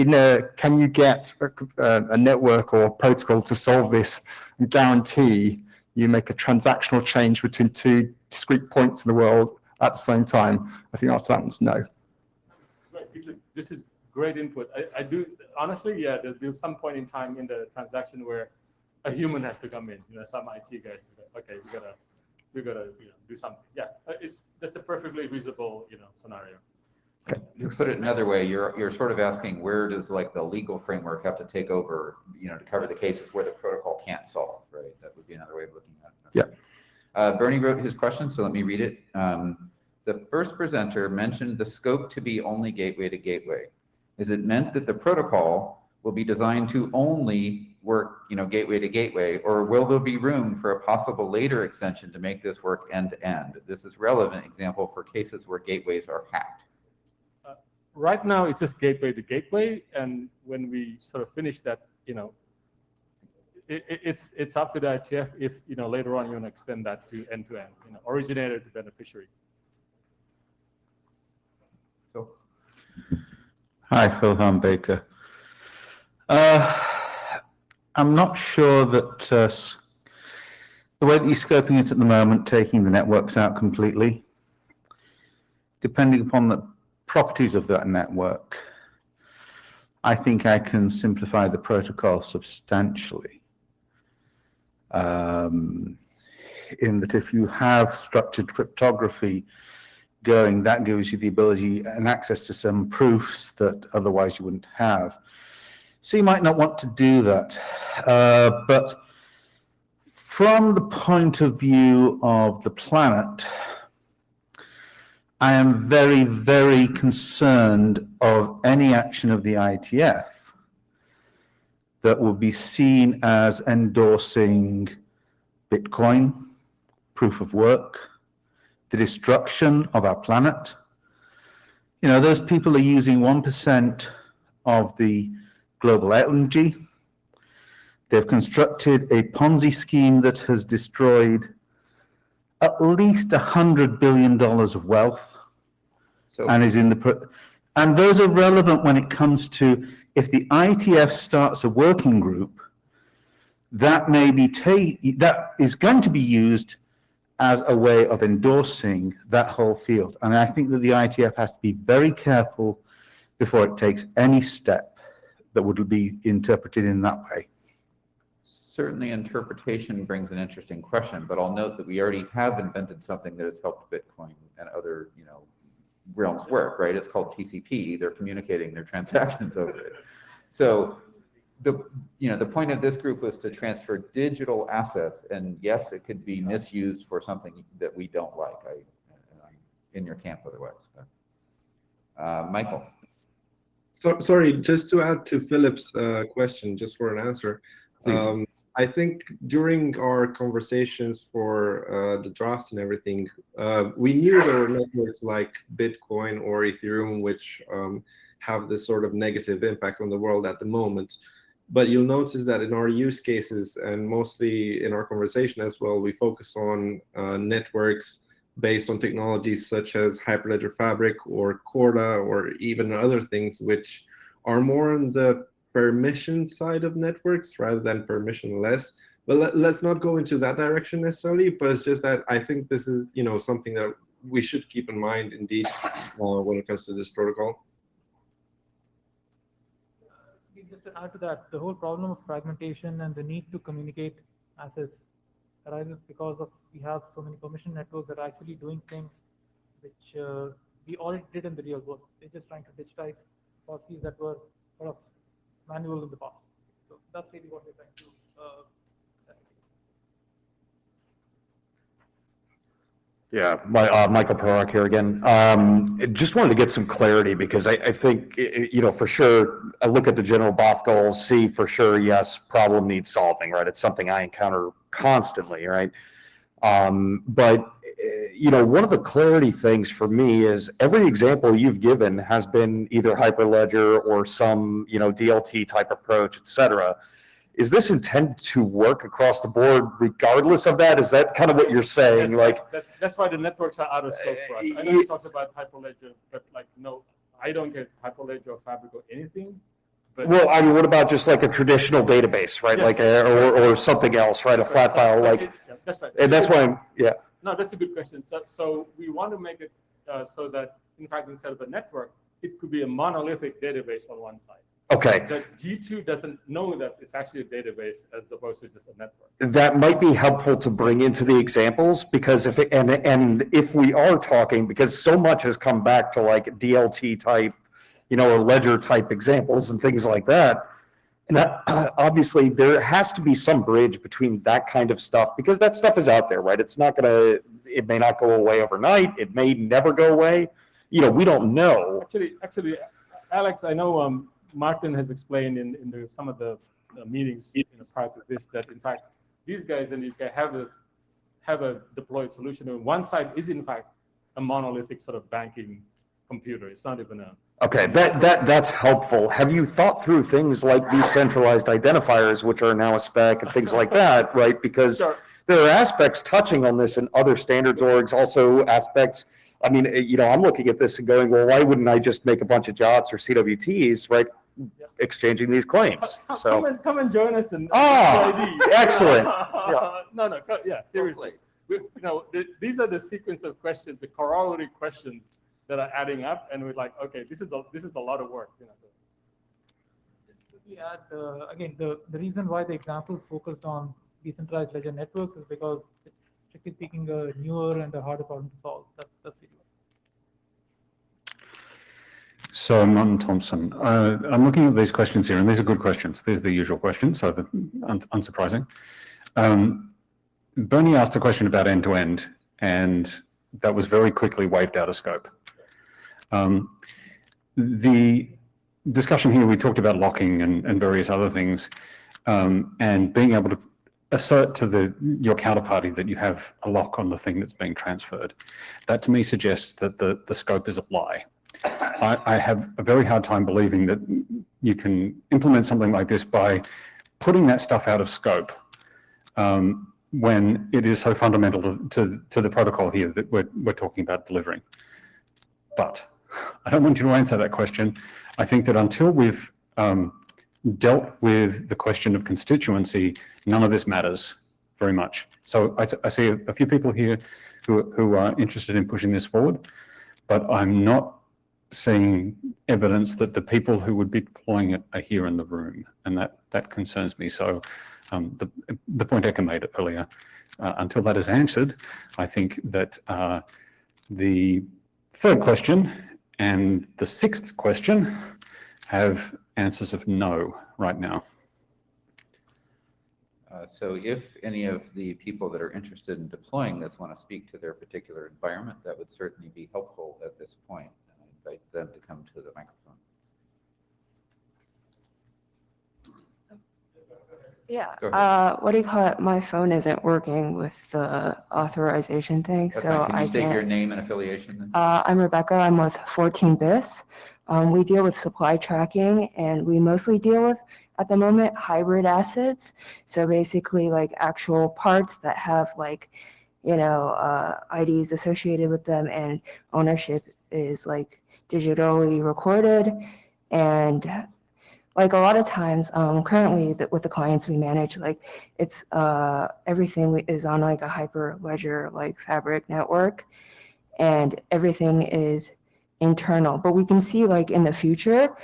can you get a network or a protocol to solve this and guarantee you make a transactional change between two discrete points in the world at the same time? I think that's that one's no. This is great input. I do, honestly, yeah, there'll be some point in time in the transaction where a human has to come in, you know, some IT guys, okay, we gotta do something. Yeah, that's a perfectly reasonable, scenario. Okay. To put it another way, you're sort of asking, where does, like, the legal framework have to take over, to cover the cases where the protocol can't solve, right? That would be another way of looking at it. Yeah. Bernie wrote his question, so let me read it. The first presenter mentioned the scope to be only gateway to gateway. Is it meant that the protocol will be designed to only work, gateway to gateway, or will there be room for a possible later extension to make this work end to end? This is relevant example for cases where gateways are hacked. Right now, it's just gateway to gateway, and when we sort of finish that, it's up to the IETF if later on you want to extend that to end, originator to beneficiary. So, hi, Philham Baker. I'm not sure that the way that you're scoping it at the moment, taking the networks out completely, depending upon the properties of that network, I think I can simplify the protocol substantially. In that if you have structured cryptography going, that gives you the ability and access to some proofs that otherwise you wouldn't have. So you might not want to do that. But from the point of view of the planet, I am very, very concerned of any action of the IETF that will be seen as endorsing Bitcoin, proof of work, the destruction of our planet. You know, those people are using 1% of the global energy. They've constructed a Ponzi scheme that has destroyed at least $100 billion of wealth, and is in the and those are relevant when it comes to if the IETF starts a working group that may be that is going to be used as a way of endorsing that whole field. And I think that the IETF has to be very careful before it takes any step that would be interpreted in that way. Certainly interpretation brings an interesting question, but I'll note that we already have invented something that has helped Bitcoin and other, you know, realms work, right? It's called TCP. They're communicating their transactions over it. So the point of this group was to transfer digital assets, and yes, it could be misused for something that we don't like. I'm in your camp otherwise. Michael. So, sorry, just to add to Philip's question, just for an answer. I think during our conversations for the drafts and everything, we knew there were networks like Bitcoin or Ethereum, which have this sort of negative impact on the world at the moment. But you'll notice that in our use cases, and mostly in our conversation as well, we focus on networks based on technologies such as Hyperledger Fabric or Corda, or even other things which are more on the permission side of networks rather than permissionless. But let's not go into that direction necessarily, but it's just that I think this is, you know, something that we should keep in mind indeed when it comes to this protocol. Just to add to that, the whole problem of fragmentation and the need to communicate assets arises because of we have so many permission networks that are actually doing things which we already did in the real world. They're just trying to digitize policies that were sort of manual in the past. So that's really what we're trying to Yeah, Michael Perrock here again. Just wanted to get some clarity because I think, you know, for sure, I look at the general BOF goals, see for sure, yes, problem needs solving, right? It's something I encounter constantly, right? But, you know, one of the clarity things for me is every example you've given has been either Hyperledger or some, you know, DLT type approach, et cetera. Is this intended to work across the board regardless of that? Is that kind of what you're saying? That's why the networks are out of scope for us. I know you talked about Hyperledger, but like, no, I don't get Hyperledger or Fabric or anything. But well, I mean, what about just like a traditional database, right? Yes, like or something else, right? A flat file, like. That's right. And that's why I'm, yeah. No, that's a good question. So we want to make it so that, in fact, instead of a network, it could be a monolithic database on one side. Okay. That G2 doesn't know that it's actually a database as opposed to just a network. That might be helpful to bring into the examples because if it, and if we are talking, because so much has come back to like DLT type, you know, or ledger type examples and things like that. And obviously there has to be some bridge between that kind of stuff because that stuff is out there, right? It's not gonna, it may not go away overnight. It may never go away. You know, we don't know. Actually, Alex, I know Martin has explained in some of the meetings prior to this that in fact these guys in the UK have a deployed solution. And one side is in fact a monolithic sort of banking computer. It's not even a. Okay, that's helpful. Have you thought through things like decentralized identifiers, which are now a spec and things like that, right? Because Sure. there are aspects touching on this in other standards orgs, also aspects. I mean, you know, I'm looking at this and going, well, why wouldn't I just make a bunch of JOTs or CWTs, right? Exchanging these claims. So Come and join us in excellent. Yeah. No, yeah, seriously. These are the sequence of questions, the corollary questions that are adding up, and we're like, okay, this is a lot of work. we add, again, the reason why the examples focused on decentralized ledger networks is because it's strictly speaking a newer and a harder problem to solve. That's really So, Martin Thompson, I'm looking at these questions here, and these are good questions. These are the usual questions, so unsurprising. Bernie asked a question about end-to-end, and that was very quickly waved out of scope. The discussion here, we talked about locking and various other things, and being able to assert to your counterparty that you have a lock on the thing that's being transferred. That to me suggests that the scope is a lie. I have a very hard time believing that you can implement something like this by putting that stuff out of scope when it is so fundamental to the protocol here that we're talking about delivering. But I don't want you to answer that question. I think that until we've dealt with the question of constituency, none of this matters very much. So I see a few people here who are interested in pushing this forward, but I'm not seeing evidence that the people who would be deploying it are here in the room, and that concerns me. So the point Eka made earlier, until that is answered, I think that the third question and the sixth question have answers of no right now. So if any of the people that are interested in deploying this want to speak to their particular environment, that would certainly be helpful at this point. And I invite them to come to the microphone. Yeah, what do you call it? My phone isn't working with the authorization thing, That's so fine. Can you state your name and affiliation then? I'm Rebecca. I'm with 14BIS. We deal with supply tracking, and we mostly deal with, at the moment, hybrid assets. So basically, like actual parts that have like, IDs associated with them, and ownership is like digitally recorded. And like a lot of times, currently with the clients we manage, like it's everything is on like a Hyperledger like Fabric network, and everything is internal. But we can see like in the future,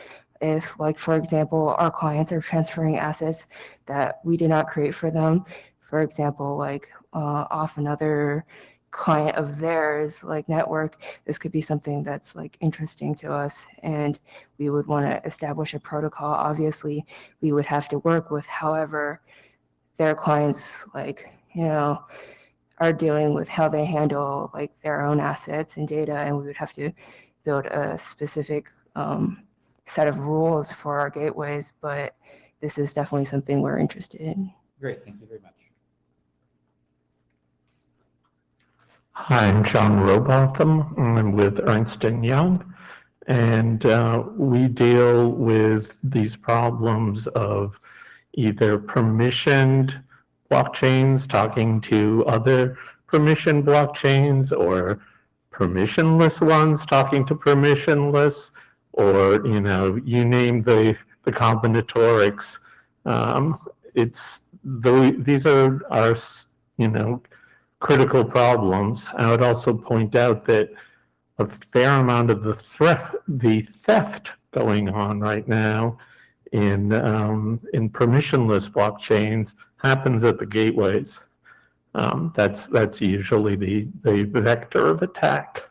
if like, for example, our clients are transferring assets that we did not create for them, for example, like off another client of theirs like network, this could be something that's like interesting to us, and we would want to establish a protocol. Obviously, we would have to work with however their clients like, are dealing with how they handle like their own assets and data, and we would have to build a specific set of rules for our gateways, but this is definitely something we're interested in. Great, thank you very much. Hi, I'm John Robotham. I'm with Ernst & Young, and we deal with these problems of either permissioned blockchains talking to other permission blockchains, or permissionless ones talking to permissionless, or you name the combinatorics. These are critical problems. I would also point out that a fair amount of the theft going on right now in permissionless blockchains happens at the gateways. That's usually the vector of attack.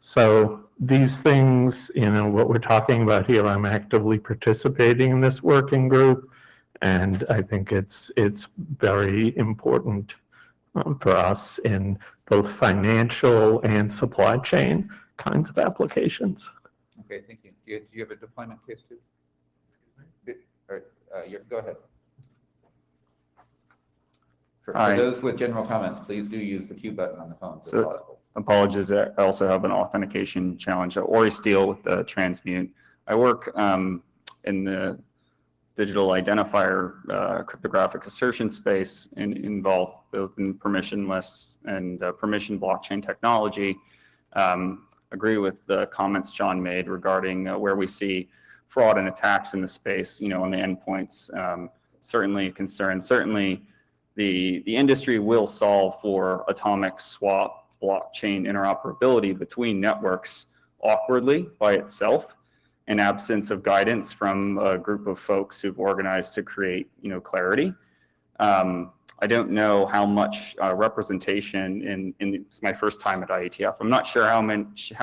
So these things, what we're talking about here, I'm actively participating in this working group, and I think it's very important for us in both financial and supply chain kinds of applications. Okay, thank you. Do you have a deployment case too? Go ahead. For those with general comments, please do use the Q button on the phone. So apologies, I also have an authentication challenge. Ori Steele with the Transmute. I work in the digital identifier cryptographic assertion space, and involved both in permissionless and permission blockchain technology. Agree with the comments John made regarding where we see fraud and attacks in the space, on the endpoints. Certainly a concern. Certainly the industry will solve for atomic swap blockchain interoperability between networks awkwardly by itself. an absence of guidance from a group of folks who've organized to create, clarity. I don't know how much representation it's my first time at IETF. I'm not sure how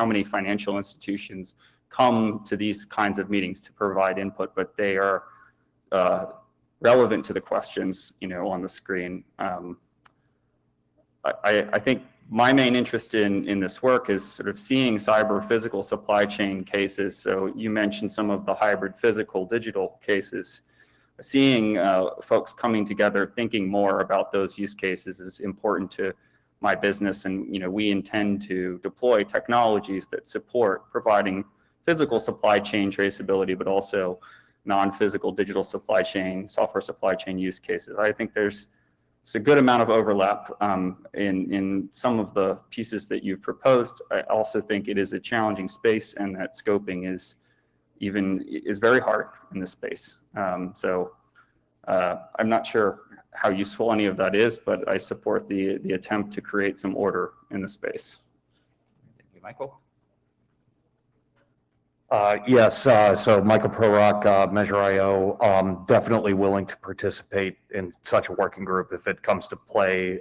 many financial institutions come to these kinds of meetings to provide input, but they are relevant to the questions, on the screen. I think my main interest in this work is sort of seeing cyber physical supply chain cases. So you mentioned some of the hybrid physical digital cases. Seeing folks coming together, thinking more about those use cases is important to my business. And, we intend to deploy technologies that support providing physical supply chain traceability, but also non-physical digital supply chain, software supply chain use cases. I think there's a good amount of overlap in some of the pieces that you've proposed. I also think it is a challenging space, and that scoping is very hard in this space. So I'm not sure how useful any of that is, but I support the attempt to create some order in the space. Thank you, Michael. Yes, so Michael Prorock, Measure.io, definitely willing to participate in such a working group if it comes to play.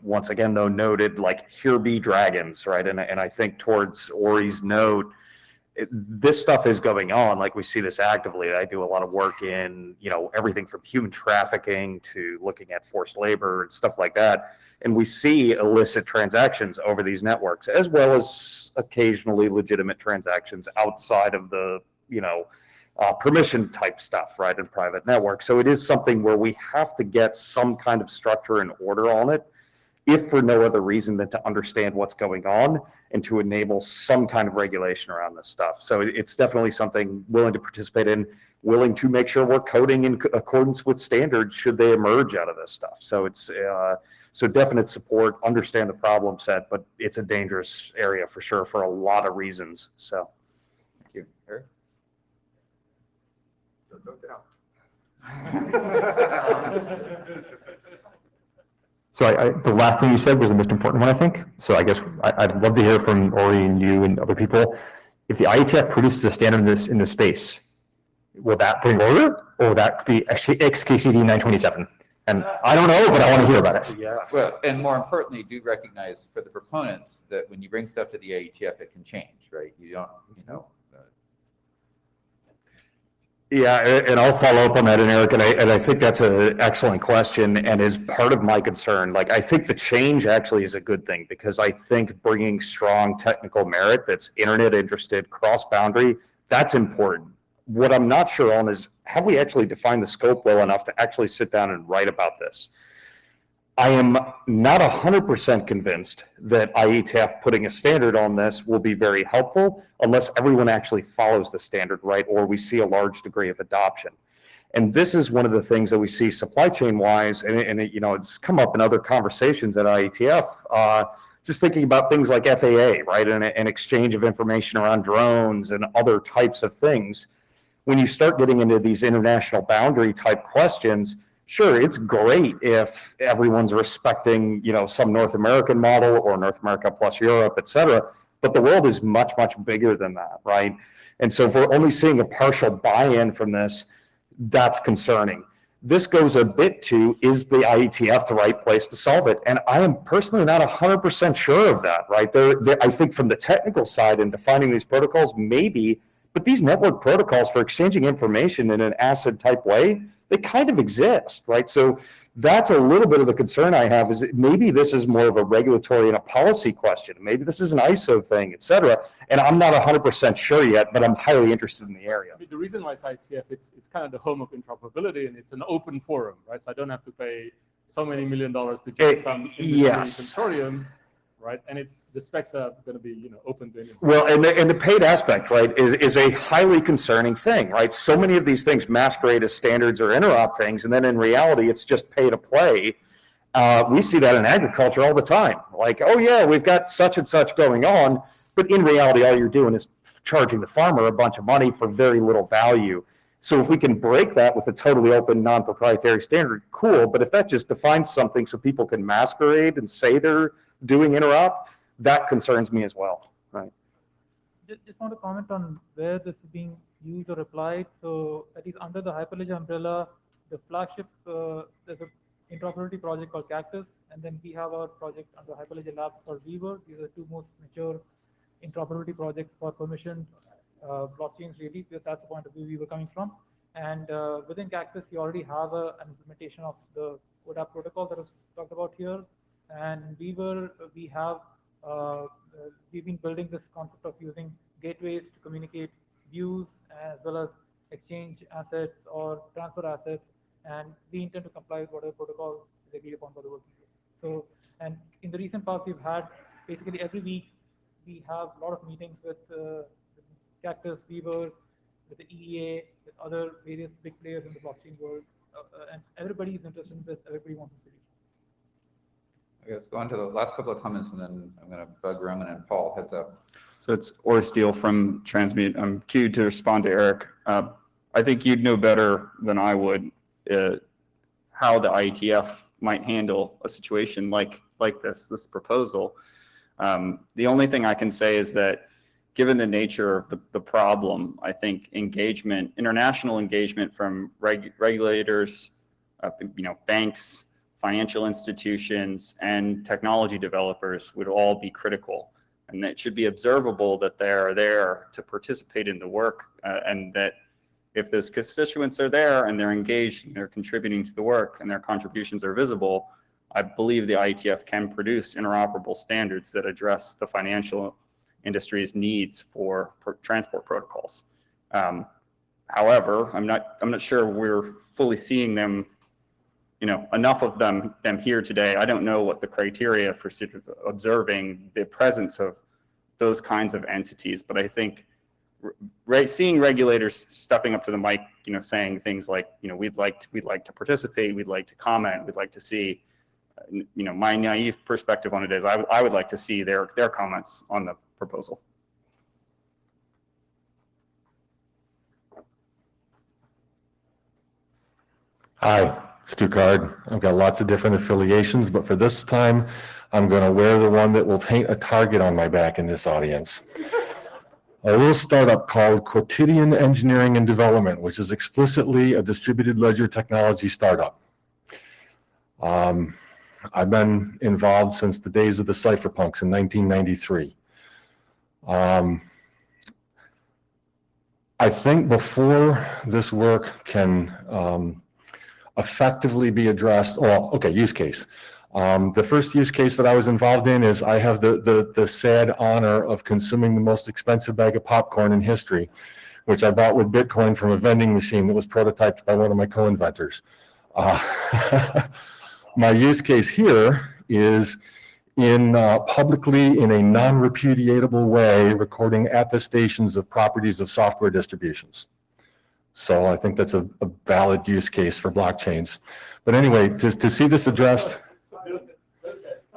Once again, though, noted, like, here be dragons, right? And I think towards Ori's note, this stuff is going on. Like, we see this actively. I do a lot of work in, everything from human trafficking to looking at forced labor and stuff like that. And we see illicit transactions over these networks, as well as occasionally legitimate transactions outside of the, permission type stuff, right, in private networks. So it is something where we have to get some kind of structure and order on it, if for no other reason than to understand what's going on and to enable some kind of regulation around this stuff. So it's definitely something willing to participate in, willing to make sure we're coding in accordance with standards should they emerge out of this stuff. So it's so definite support, understand the problem set, but it's a dangerous area for sure for a lot of reasons. So thank you. Eric? So the last thing you said was the most important one, I think. So I guess I'd love to hear from Ori and you and other people. If the IETF produces a standard in this space, will that bring order, or will that be XKCD 927? And I don't know, but I want to hear about it. Yeah. Well, and more importantly, do recognize for the proponents that when you bring stuff to the IETF, it can change, right? You don't, Yeah, and I'll follow up on that, and Eric, and I think that's an excellent question, and is part of my concern. Like, I think the change actually is a good thing, because I think bringing strong technical merit that's internet interested, cross-boundary, that's important. What I'm not sure on is, have we actually defined the scope well enough to actually sit down and write about this? I am not 100% convinced that IETF putting a standard on this will be very helpful unless everyone actually follows the standard, right? Or we see a large degree of adoption. And this is one of the things that we see supply chain wise, and it's come up in other conversations at IETF, just thinking about things like FAA, right? And exchange of information around drones and other types of things. When you start getting into these international boundary type questions, sure, it's great if everyone's respecting, some North American model or North America plus Europe, et cetera, but the world is much, much bigger than that, right? And so if we're only seeing a partial buy-in from this, that's concerning. This goes a bit to, is the IETF the right place to solve it? And I am personally not 100% sure of that, right? I think from the technical side and defining these protocols, maybe, but these network protocols for exchanging information in an ACID type way, they kind of exist, right? So that's a little bit of the concern I have, is maybe this is more of a regulatory and a policy question. Maybe this is an ISO thing, et cetera. And I'm not 100% sure yet, but I'm highly interested in the area. I mean, the reason why it's IETF, it's kind of the home of interoperability, and it's an open forum, right? So I don't have to pay so many $1 million to get some industry consortium, right? And the specs are going to be, open to anyone. Well, and the paid aspect, right, is a highly concerning thing, right? So many of these things masquerade as standards or interop things, and then in reality, it's just pay to play. We see that in agriculture all the time. Like, oh yeah, we've got such and such going on, but in reality, all you're doing is charging the farmer a bunch of money for very little value. So if we can break that with a totally open, non-proprietary standard, cool. But if that just defines something so people can masquerade and say they're doing interop, that concerns me as well, right? just want to comment on where this is being used or applied. So at least under the Hyperledger umbrella, the flagship, there's an interoperability project called Cactus, and then we have our project under Hyperledger Labs called Weaver. These are the two most mature interoperability projects for permissioned blockchains, really, because that's the point of view we were coming from. And within Cactus, you already have an implementation of the ODAP protocol that was talked about here. And Weaver, we've been building this concept of using gateways to communicate views as well as exchange assets or transfer assets, and we intend to comply with whatever protocol is agreed upon by the working group. So, and in the recent past, we've had basically every week we have a lot of meetings with Cactus, Weaver, with the EEA, with other various big players in the blockchain world, and everybody is interested in this. Everybody wants a solution. Okay, let's go on to the last couple of comments, and then I'm going to bug Roman and Paul. Heads up. So it's Ori Steele from Transmute. I'm queued to respond to Eric. I think you'd know better than I would how the IETF might handle a situation like this proposal. The only thing I can say is that given the nature of the problem, I think engagement, international engagement from regulators, banks, financial institutions, and technology developers would all be critical. And it should be observable that they are there to participate in the work, and that if those constituents are there and they're engaged and they're contributing to the work and their contributions are visible, I believe the IETF can produce interoperable standards that address the financial industry's needs for transport protocols. However, I'm not sure we're fully seeing them, enough of them here today. I don't know what the criteria for observing the presence of those kinds of entities, but I think seeing regulators stepping up to the mic, saying things like, we'd like to participate, we'd like to comment, we'd like to see, my naive perspective on it is I would like to see their comments on the proposal. Hi, Stu Card. I've got lots of different affiliations, but for this time, I'm going to wear the one that will paint a target on my back in this audience. A little startup called Quotidian Engineering and Development, which is explicitly a distributed ledger technology startup. I've been involved since the days of the cypherpunks in 1993. I think before this work can effectively be addressed, use case. The first use case that I was involved in is I have the sad honor of consuming the most expensive bag of popcorn in history, which I bought with Bitcoin from a vending machine that was prototyped by one of my co-inventors. My use case here is in publicly in a non-repudiatable way recording attestations of properties of software distributions. So I think that's a valid use case for blockchains. But anyway, to see this addressed,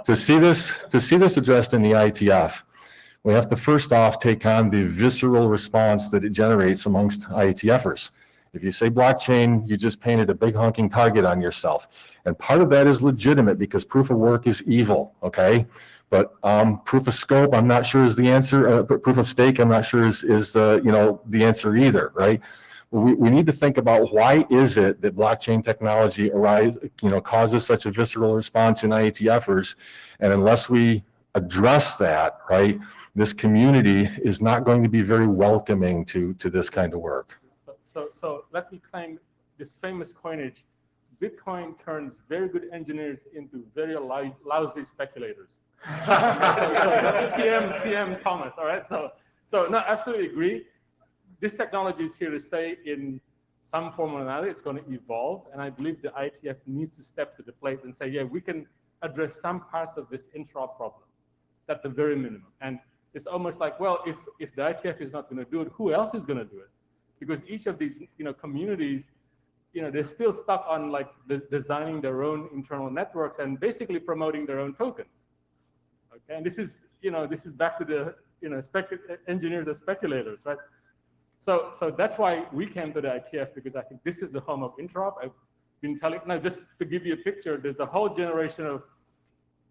to see this addressed in the IETF, we have to first off take on the visceral response that it generates amongst IETFers. If you say blockchain, you just painted a big honking target on yourself. And part of that is legitimate because proof of work is evil, okay? But proof of scope, I'm not sure is the answer. Proof of stake, I'm not sure is the answer either, right? We need to think about why is it that blockchain technology causes such a visceral response in IETFers, and unless we address that, right, this community is not going to be very welcoming to this kind of work. So let me claim this famous coinage. Bitcoin turns very good engineers into very lousy speculators. So that's a TM Thomas, all right? So no, absolutely agree. This technology is here to stay in some form or another. It's going to evolve, and I believe the IETF needs to step to the plate and say, yeah, we can address some parts of this interop problem at the very minimum. And it's almost like, well, if the IETF is not going to do it, who else is going to do it? Because each of these communities, they're still stuck on like designing their own internal networks and basically promoting their own tokens. Okay, and this is back to the engineers as speculators, right? So that's why we came to the IETF, because I think this is the home of interop. I've been telling, now just to give you a picture, there's a whole generation of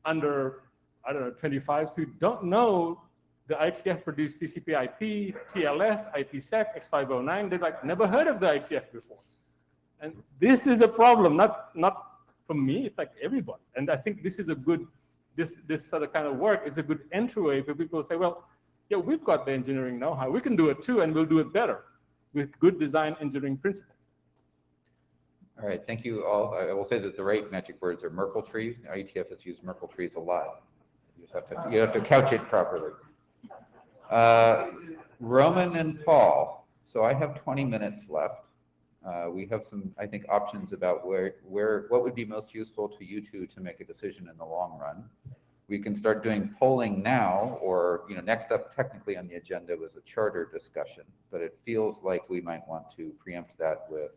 under, I don't know, 25s who don't know the IETF produced TCP/IP, TLS, IPsec, X509. They're like, never heard of the IETF before. And this is a problem, not for me, it's like everybody. And I think this is a good, this sort of kind of work is a good entryway for people to say, well, yeah, we've got the engineering know-how. We can do it too, and we'll do it better with good design engineering principles. All right, thank you all. I will say that the right magic words are Merkle tree. IETF has used Merkle trees a lot. You have to couch it properly. Roman and Paul. So I have 20 minutes left. We have some, I think, options about what would be most useful to you two to make a decision in the long run. We can start doing polling now, or next up technically on the agenda was a charter discussion, but it feels like we might want to preempt that with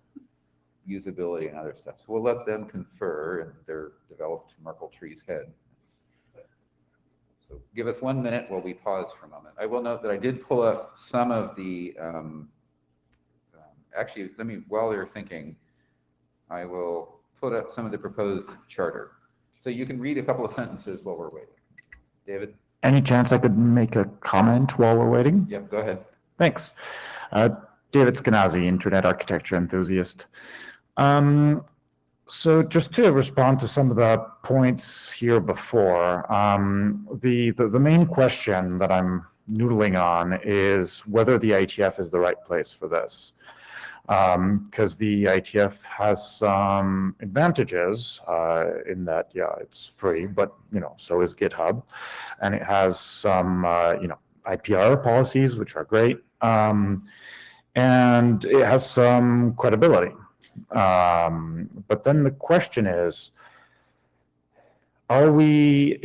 usability and other stuff. So we'll let them confer in their developed Merkle tree's head. So give us 1 minute while we pause for a moment. I will note that I did pull up some of the, actually, while they're thinking, I will put up some of the proposed charter. So you can read a couple of sentences while we're waiting. David? Any chance I could make a comment while we're waiting? Yep, go ahead. Thanks. David Skenazy, Internet Architecture Enthusiast. So just to respond to some of the points here before, the main question that I'm noodling on is whether the IETF is the right place for this. Because the IETF has some advantages in that, yeah, it's free, but so is GitHub, and it has some IPR policies which are great, and it has some credibility. But then the question is, like we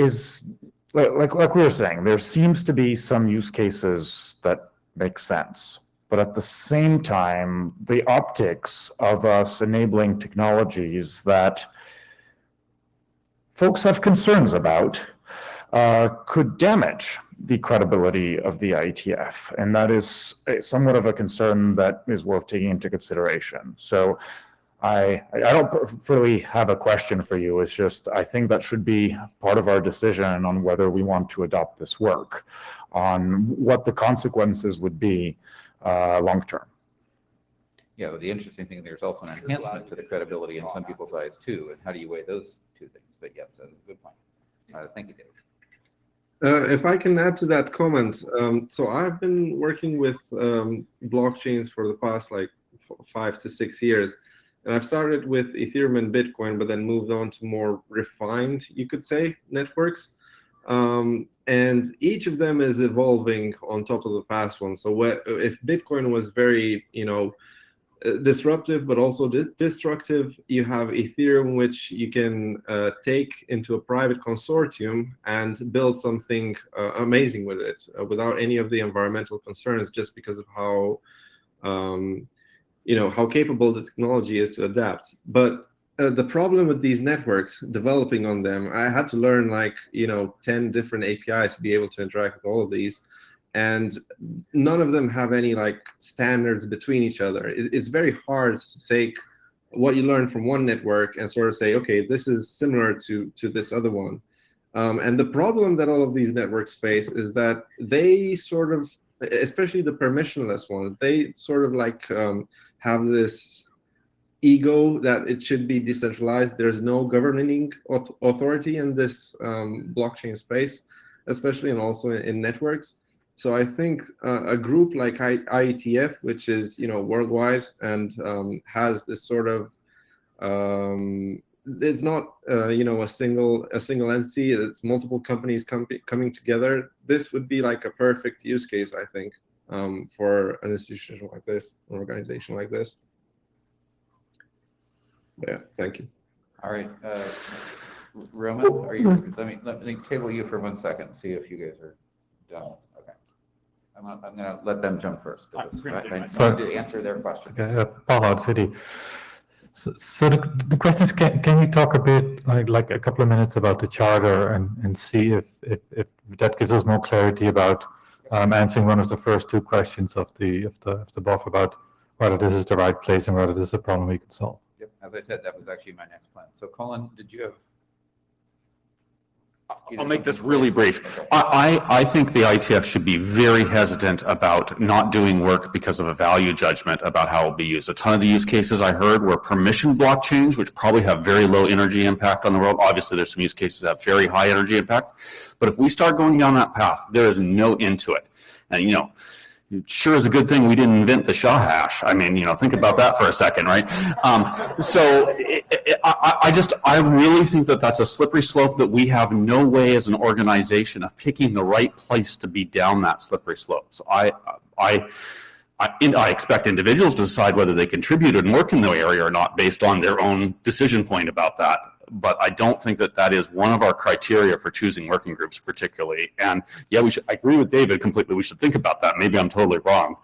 were saying, there seems to be some use cases that make sense. But at the same time, the optics of us enabling technologies that folks have concerns about could damage the credibility of the IETF. And that is somewhat of a concern that is worth taking into consideration. So I don't really have a question for you. It's just, I think that should be part of our decision on whether we want to adopt this work, on what the consequences would be long term. Yeah, well, the interesting thing, there's also an enhancement to the credibility in some people's eyes too, and how do you weigh those two things? But yes, that's a good point. Thank you, David. If I can add to that comment, so I've been working with blockchains for the past like 5 to 6 years, and I've started with Ethereum and Bitcoin, but then moved on to more refined, you could say, networks. And each of them is evolving on top of the past one. So if Bitcoin was very, disruptive, but also destructive, you have Ethereum, which you can take into a private consortium and build something amazing with it without any of the environmental concerns, just because of how, how capable the technology is to adapt. But the problem with these networks, developing on them, I had to learn 10 different APIs to be able to interact with all of these. And none of them have any standards between each other. It's very hard to take what you learn from one network and sort of say, okay, this is similar to this other one. And the problem that all of these networks face is that they sort of, especially the permissionless ones, they sort of have this ego that it should be decentralized. There's no governing authority in this blockchain space, especially and also in networks. So I think a group like IETF, which is worldwide and has this sort of it's not a single entity. It's multiple companies coming together. This would be like a perfect use case, I think, for an institution like this, an organization like this. Yeah, thank you. All right, Roman, are you? Let me table you for 1 second. See if you guys are done. Okay, I'm gonna let them jump first. I need to answer their question. Paul, City. So the question is, can you talk a bit, like a couple of minutes about the charter and see if that gives us more clarity about answering one of the first two questions of the BOF about whether this is the right place and whether this is a problem we can solve. Yep, as I said, that was actually my next plan. So Colin, did you have? I'll make this really brief. I think the IETF should be very hesitant about not doing work because of a value judgment about how it will be used. A ton of the use cases I heard were permission block change, which probably have very low energy impact on the world. Obviously, there's some use cases that have very high energy impact. But if we start going down that path, there is no end to it. And, you know, it sure is a good thing we didn't invent the SHA hash. I mean, you know, think about that for a second, right? I really think that that's a slippery slope that we have no way as an organization of picking the right place to be down that slippery slope. So I expect individuals to decide whether they contribute and work in the area or not based on their own decision point about that. But I don't think that that is one of our criteria for choosing working groups particularly. And yeah, I agree with David completely. We should think about that. Maybe I'm totally wrong.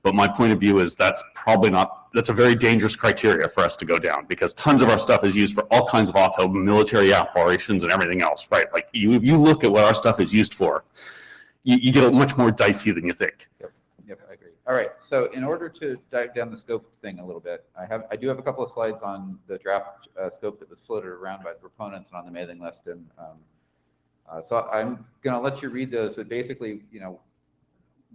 But my point of view is that's probably not, that's a very dangerous criteria for us to go down, because tons of our stuff is used for all kinds of off-field military operations and everything else, right? Like you look at what our stuff is used for, you get much more dicey than you think. Yep, I agree. All right, so in order to dive down the scope thing a little bit, I do have a couple of slides on the draft scope that was floated around by the proponents and on the mailing list, and so I'm going to let you read those. But basically, you know,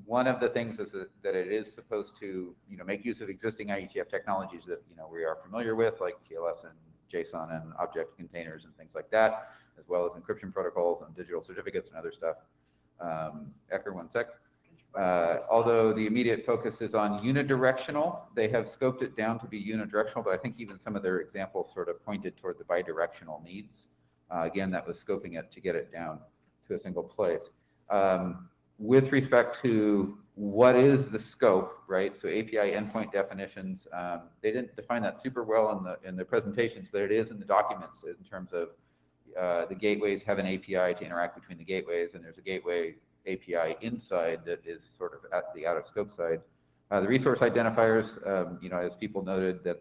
one of the things is that it is supposed to, you know, make use of existing IETF technologies that, you know, we are familiar with, like TLS and JSON and object containers and things like that, as well as encryption protocols and digital certificates and other stuff. Ecker, one sec. Although the immediate focus is on unidirectional, they have scoped it down to be unidirectional, but I think even some of their examples sort of pointed toward the bidirectional needs. Again, that was scoping it to get it down to a single place. With respect to what is the scope, right? So API endpoint definitions, they didn't define that super well in the presentations, but it is in the documents in terms of the gateways have an API to interact between the gateways, and there's a gateway API inside that is sort of at the out of scope side. The resource identifiers, you know, as people noted, that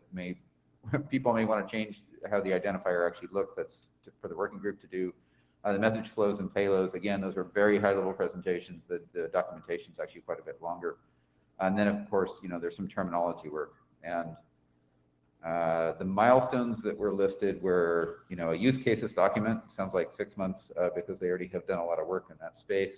people may want to change how the identifier actually looks. That's for the working group to do. The message flows and payloads, again, those are very high level presentations. The documentation is actually quite a bit longer. And then, of course, you know, there's some terminology work. And the milestones that were listed were, you know, a use cases document, sounds like 6 months because they already have done a lot of work in that space.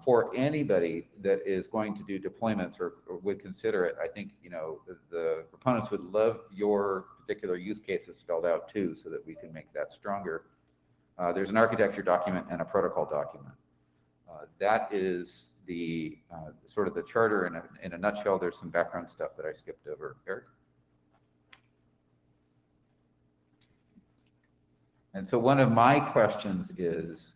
For anybody that is going to do deployments or would consider it, I think, you know, the proponents would love your particular use cases spelled out too, so that we can make that stronger. There's an architecture document and a protocol document. That is the sort of the charter in a nutshell. There's some background stuff that I skipped over. Eric? And so one of my questions is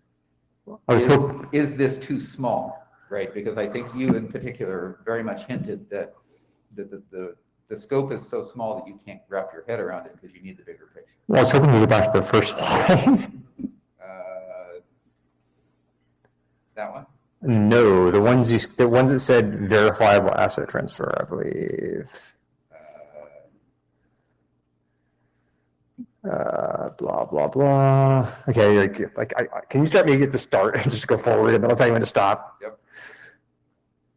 this too small, right? Because I think you in particular very much hinted that the scope is so small that you can't wrap your head around it because you need the bigger picture. Well, I was hoping to go back to the first slide. That one? No, the ones that said verifiable asset transfer, I believe. Blah blah blah. Okay, can you start me at the start and just go forward, and then I'll tell you when to stop. Yep.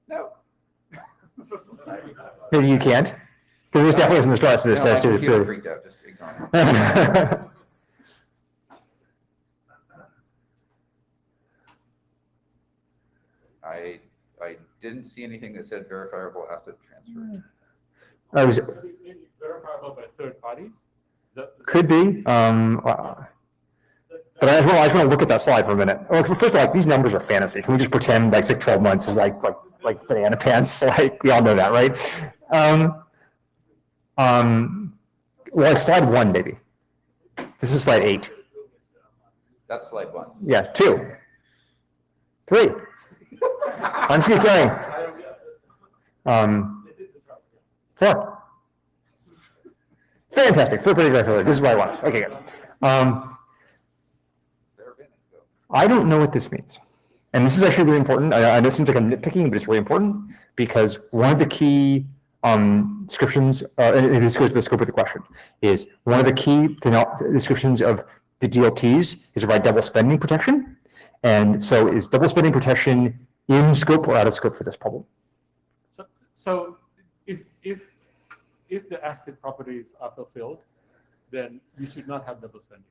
No. Maybe you can't, because this definitely isn't the start. So this test too. Freaked out. Just ignore it. I didn't see anything that said verifiable asset transfer. I was verifiable by third parties. Could be. But I just want to look at that slide for a minute. Well, first of all, these numbers are fantasy. Can we just pretend like 6-12 months is like banana pants? Like we all know that, right? Well, slide 1, maybe. This is slide 8. That's slide 1. Yeah, 2, 3. I'm just going. 4. Fantastic. This is what I want. Okay, good. I don't know what this means. And this is actually really important. I know it seems like I'm nitpicking, but it's really important because one of the key descriptions, and this goes to the scope of the question, is one of the key descriptions of the DLTs is to provide double spending protection. And so is double spending protection in scope or out of scope for this problem? So if the asset properties are fulfilled, then we should not have double spending.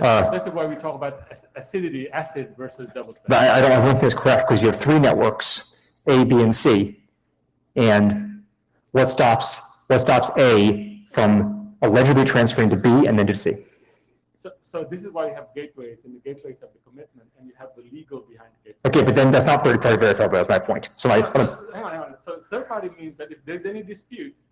That's why we talk about acidity, acid versus double span. But I don't think that's correct because you have three networks, A, B, and C. And what stops A from allegedly transferring to B and then to C? So this is why you have gateways, and the gateways have the commitment, and you have the legal behind the gateway. Okay, but then that's not third-party verifiable, that's my point. So Hang on. So third party means that if there's any disputes,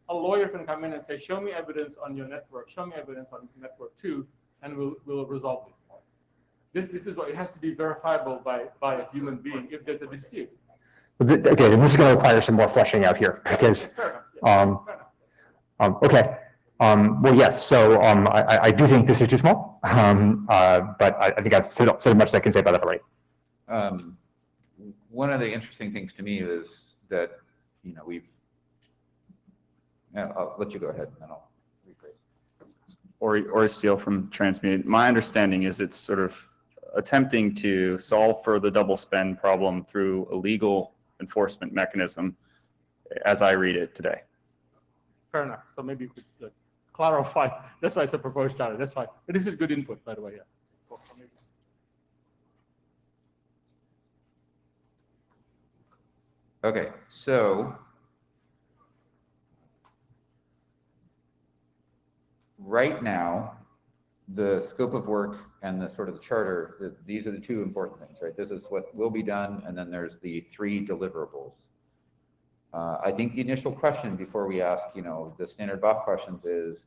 a lawyer can come in and say, show me evidence on your network, show me evidence on network 2, and we'll resolve this. This is what it has to be verifiable by a human being if there's a dispute. Okay, and this is going to require some more fleshing out here because, okay. Well, yes, so I do think this is too small, but I think I've said as much as I can say about that already. One of the interesting things to me is that, I'll let you go ahead and then I'll rephrase. Or Steele from Transmute. My understanding is it's sort of attempting to solve for the double spend problem through a legal enforcement mechanism, as I read it today. Fair enough. So maybe you could clarify. That's why it's a proposed charter. That's fine. But this is good input, by the way. Yeah. Cool. Okay, so right now, the scope of work and the sort of the charter, these are the two important things, right? This is what will be done, and then there's the 3 deliverables. I think the initial question before we ask, the standard BOF questions is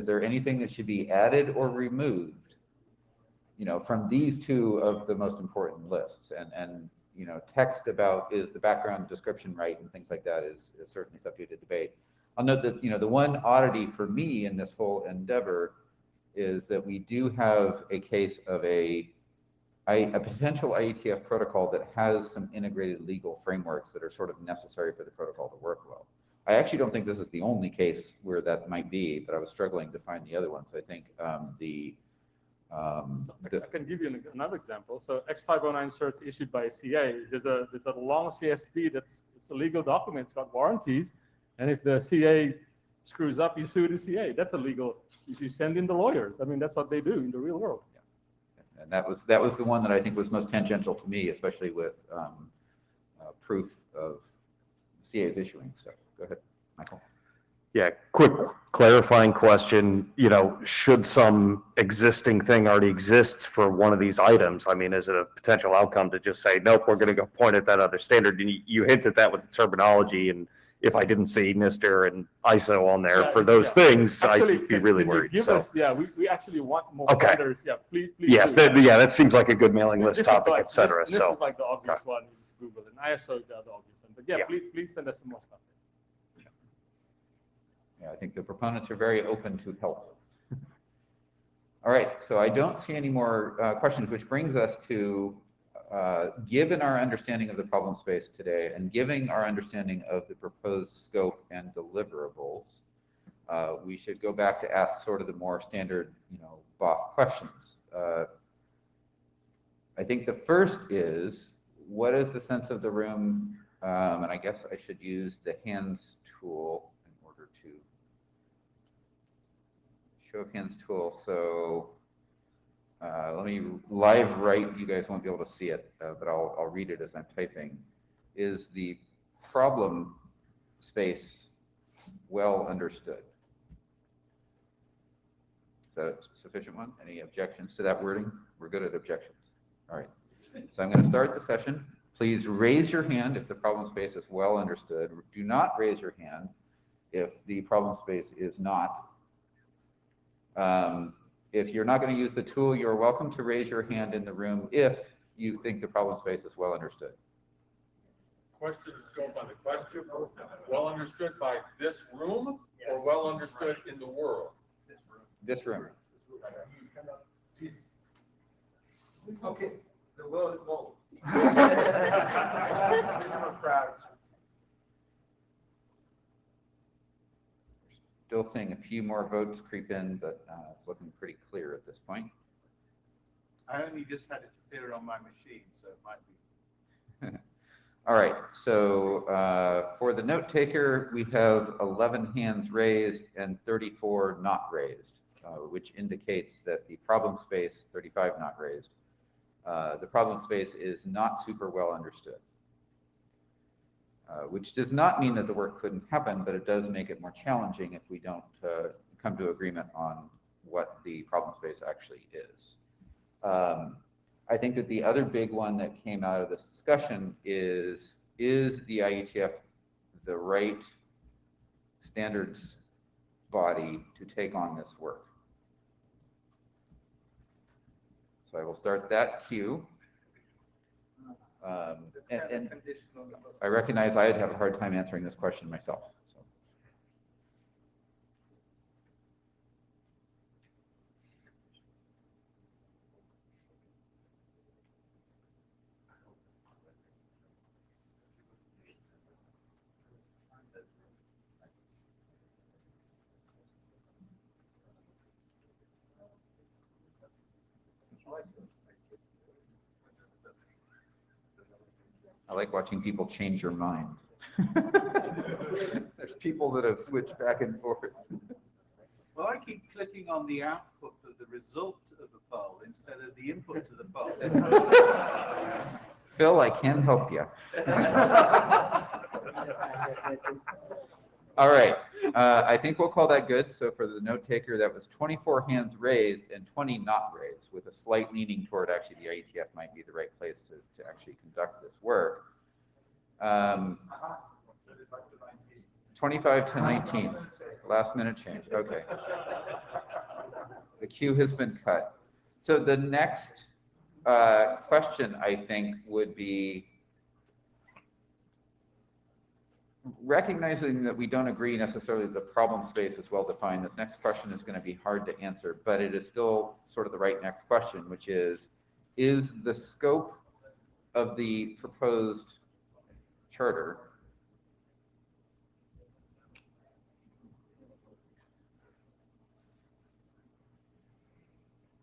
there anything that should be added or removed, from these 2 of the most important lists? And text about is the background description right and things like that is certainly subject to debate. I'll note that, the one oddity for me in this whole endeavor is that we do have a case of a potential IETF protocol that has some integrated legal frameworks that are sort of necessary for the protocol to work well. I actually don't think this is the only case where that might be, but I was struggling to find the other ones. I think I can give you another example. So X509 certs issued by a CA. There's a long CSP it's a legal document. It's got warranties, and if the CA screws up, you sue the CA. That's illegal. If you send in the lawyers, I mean that's what they do in the real world. Yeah. And that was the one that I think was most tangential to me, especially with proof of CA's issuing stuff. Go ahead, Michael. Yeah, quick clarifying question, should some existing thing already exist for one of these items? I mean, is it a potential outcome to just say, nope, we're going to go point at that other standard? And you hinted that with the terminology, and if I didn't see NISTR and ISO on there for those things, Actually, I'd be really worried. We actually want more Okay. vendors. Yeah, please. Yes, that seems like a good mailing list topic, et cetera. This is like the obvious one. You just Google it. And ISO is the other obvious one. But yeah, please send us some more stuff. Yeah, I think the proponents are very open to help. All right, so I don't see any more questions, which brings us to, given our understanding of the problem space today and given our understanding of the proposed scope and deliverables, we should go back to ask sort of the more standard, BOF questions. I think the first is, what is the sense of the room? And I guess I should use the hands tool in order to show of hands tool. So let me live write. You guys won't be able to see it, but I'll read it as I'm typing. Is the problem space well understood? Is that a sufficient one? Any objections to that wording? We're good at objections. All right. So I'm going to start the session. Please raise your hand if the problem space is well understood. Do not raise your hand if the problem space is not. If you're not going to use the tool, you're welcome to raise your hand in the room if you think the problem space is well understood. Question is scope on the question. Well understood by this room or well understood in the world? This room. Okay, the world knows. Still seeing a few more votes creep in, but it's looking pretty clear at this point. I only just had it to fit it on my machine, so it might be. All right, so for the note taker, we have 11 hands raised and 34 not raised. which indicates that the problem space, 35 not raised, the problem space is not super well understood. Which does not mean that the work couldn't happen, but it does make it more challenging if we don't come to agreement on what the problem space actually is. I think that the other big one that came out of this discussion is the IETF the right standards body to take on this work? So I will start that queue. And I recognize I'd have a hard time answering this question myself. So. I like watching people change your mind. There's people that have switched back and forth. Well, I keep clicking on the output of the result of the poll instead of the input to the poll. Phil, I can help you. All right, I think we'll call that good. So for the note taker, that was 24 hands raised and 20 not raised, with a slight leaning toward actually the IETF might be the right place to actually conduct this work. 25 to 19, last minute change, okay. The queue has been cut. So the next question, I think, would be recognizing that we don't agree necessarily the problem space is well defined. This next question is going to be hard to answer, but it is still sort of the right next question, which is the scope of the proposed charter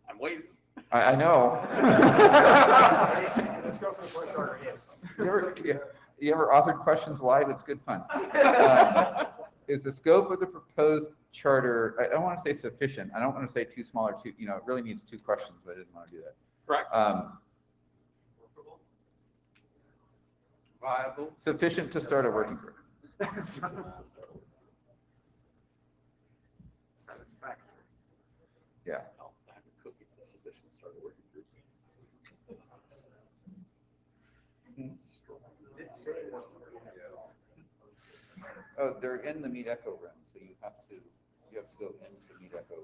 I'm waiting. I know. The scope of the charter is. You ever authored questions live? It's good fun. Is the scope of the proposed charter, I don't want to say sufficient. I don't want to say too small or too, it really needs 2 questions, but I didn't want to do that. Correct. Viable. Sufficient to start a working group. Satisfactory. Yeah. I have a cookie that's sufficient to start a working group. Oh, they're in the Meet Echo room, so you have to go into the Meet Echo.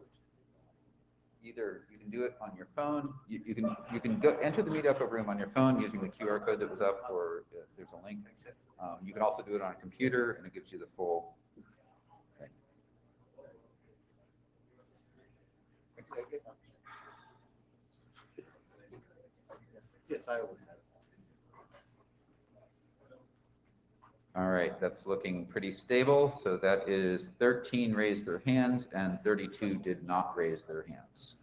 Either you can do it on your phone, you can go enter the Meet Echo room on your phone using the QR code that was up, or there's a link. You can also do it on a computer, and it gives you the full thing. Yes, I always have. All right, that's looking pretty stable. So that is 13 raised their hands and 32 did not raise their hands.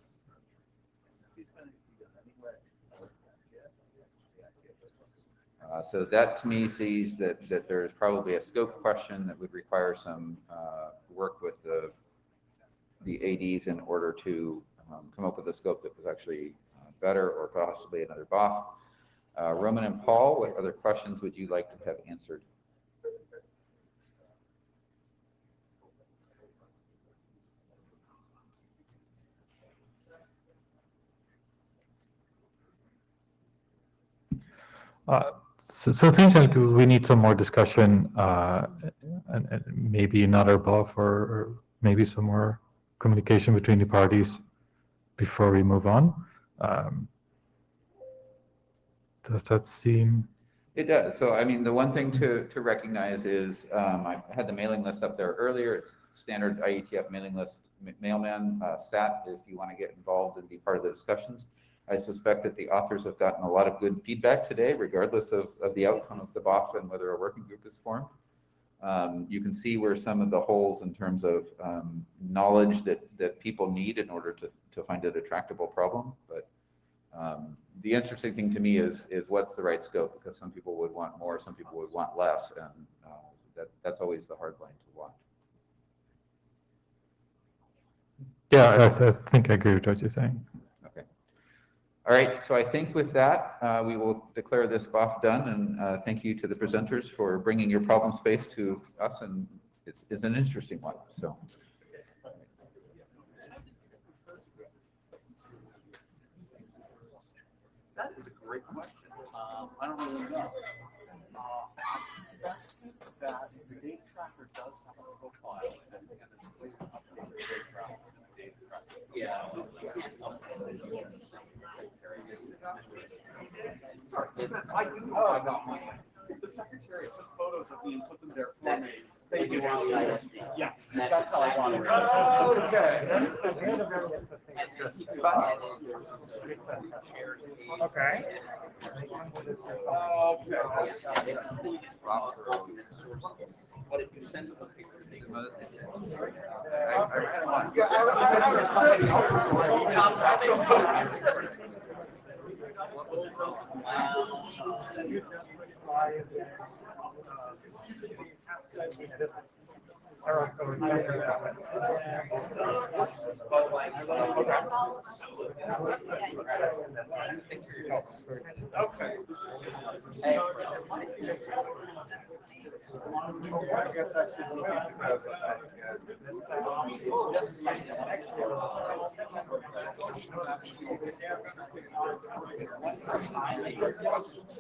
So that to me sees that there's probably a scope question that would require some work with the ADs in order to come up with a scope that was actually better, or possibly another BOF. Roman and Paul, what other questions would you like to have answered? So it seems like we need some more discussion, and maybe another BOF or maybe some more communication between the parties before we move on. Does that seem? It does. So, I mean, the one thing to recognize is I had the mailing list up there earlier. It's standard IETF mailing list, mailman, Satp, if you want to get involved and be part of the discussions. I suspect that the authors have gotten a lot of good feedback today, regardless of the outcome of the BOF and whether a working group is formed. You can see where some of the holes in terms of knowledge that people need in order to find it a tractable problem. But the interesting thing to me is what's the right scope, because some people would want more, some people would want less, and that's always the hard line to walk. Yeah, I think I agree with what you're saying. Okay. All right, so I think with that, we will declare this BOF done, and thank you to the presenters for bringing your problem space to us, and it's an interesting one, so. That is a great question. I don't really know. I suspect that the data tracker does have a profile, and it's updated data tracker. Yeah. Sorry, I do know I got mine. The secretary took photos of me and put them there for me. They do. Yes, that's how I got it. Okay. Okay. But if you send them a picture, they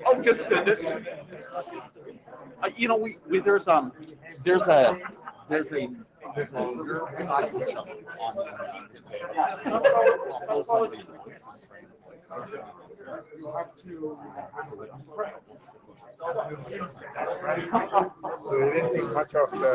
I'll just send it. You know, there's a AI system on you have to. So they didn't think much of the.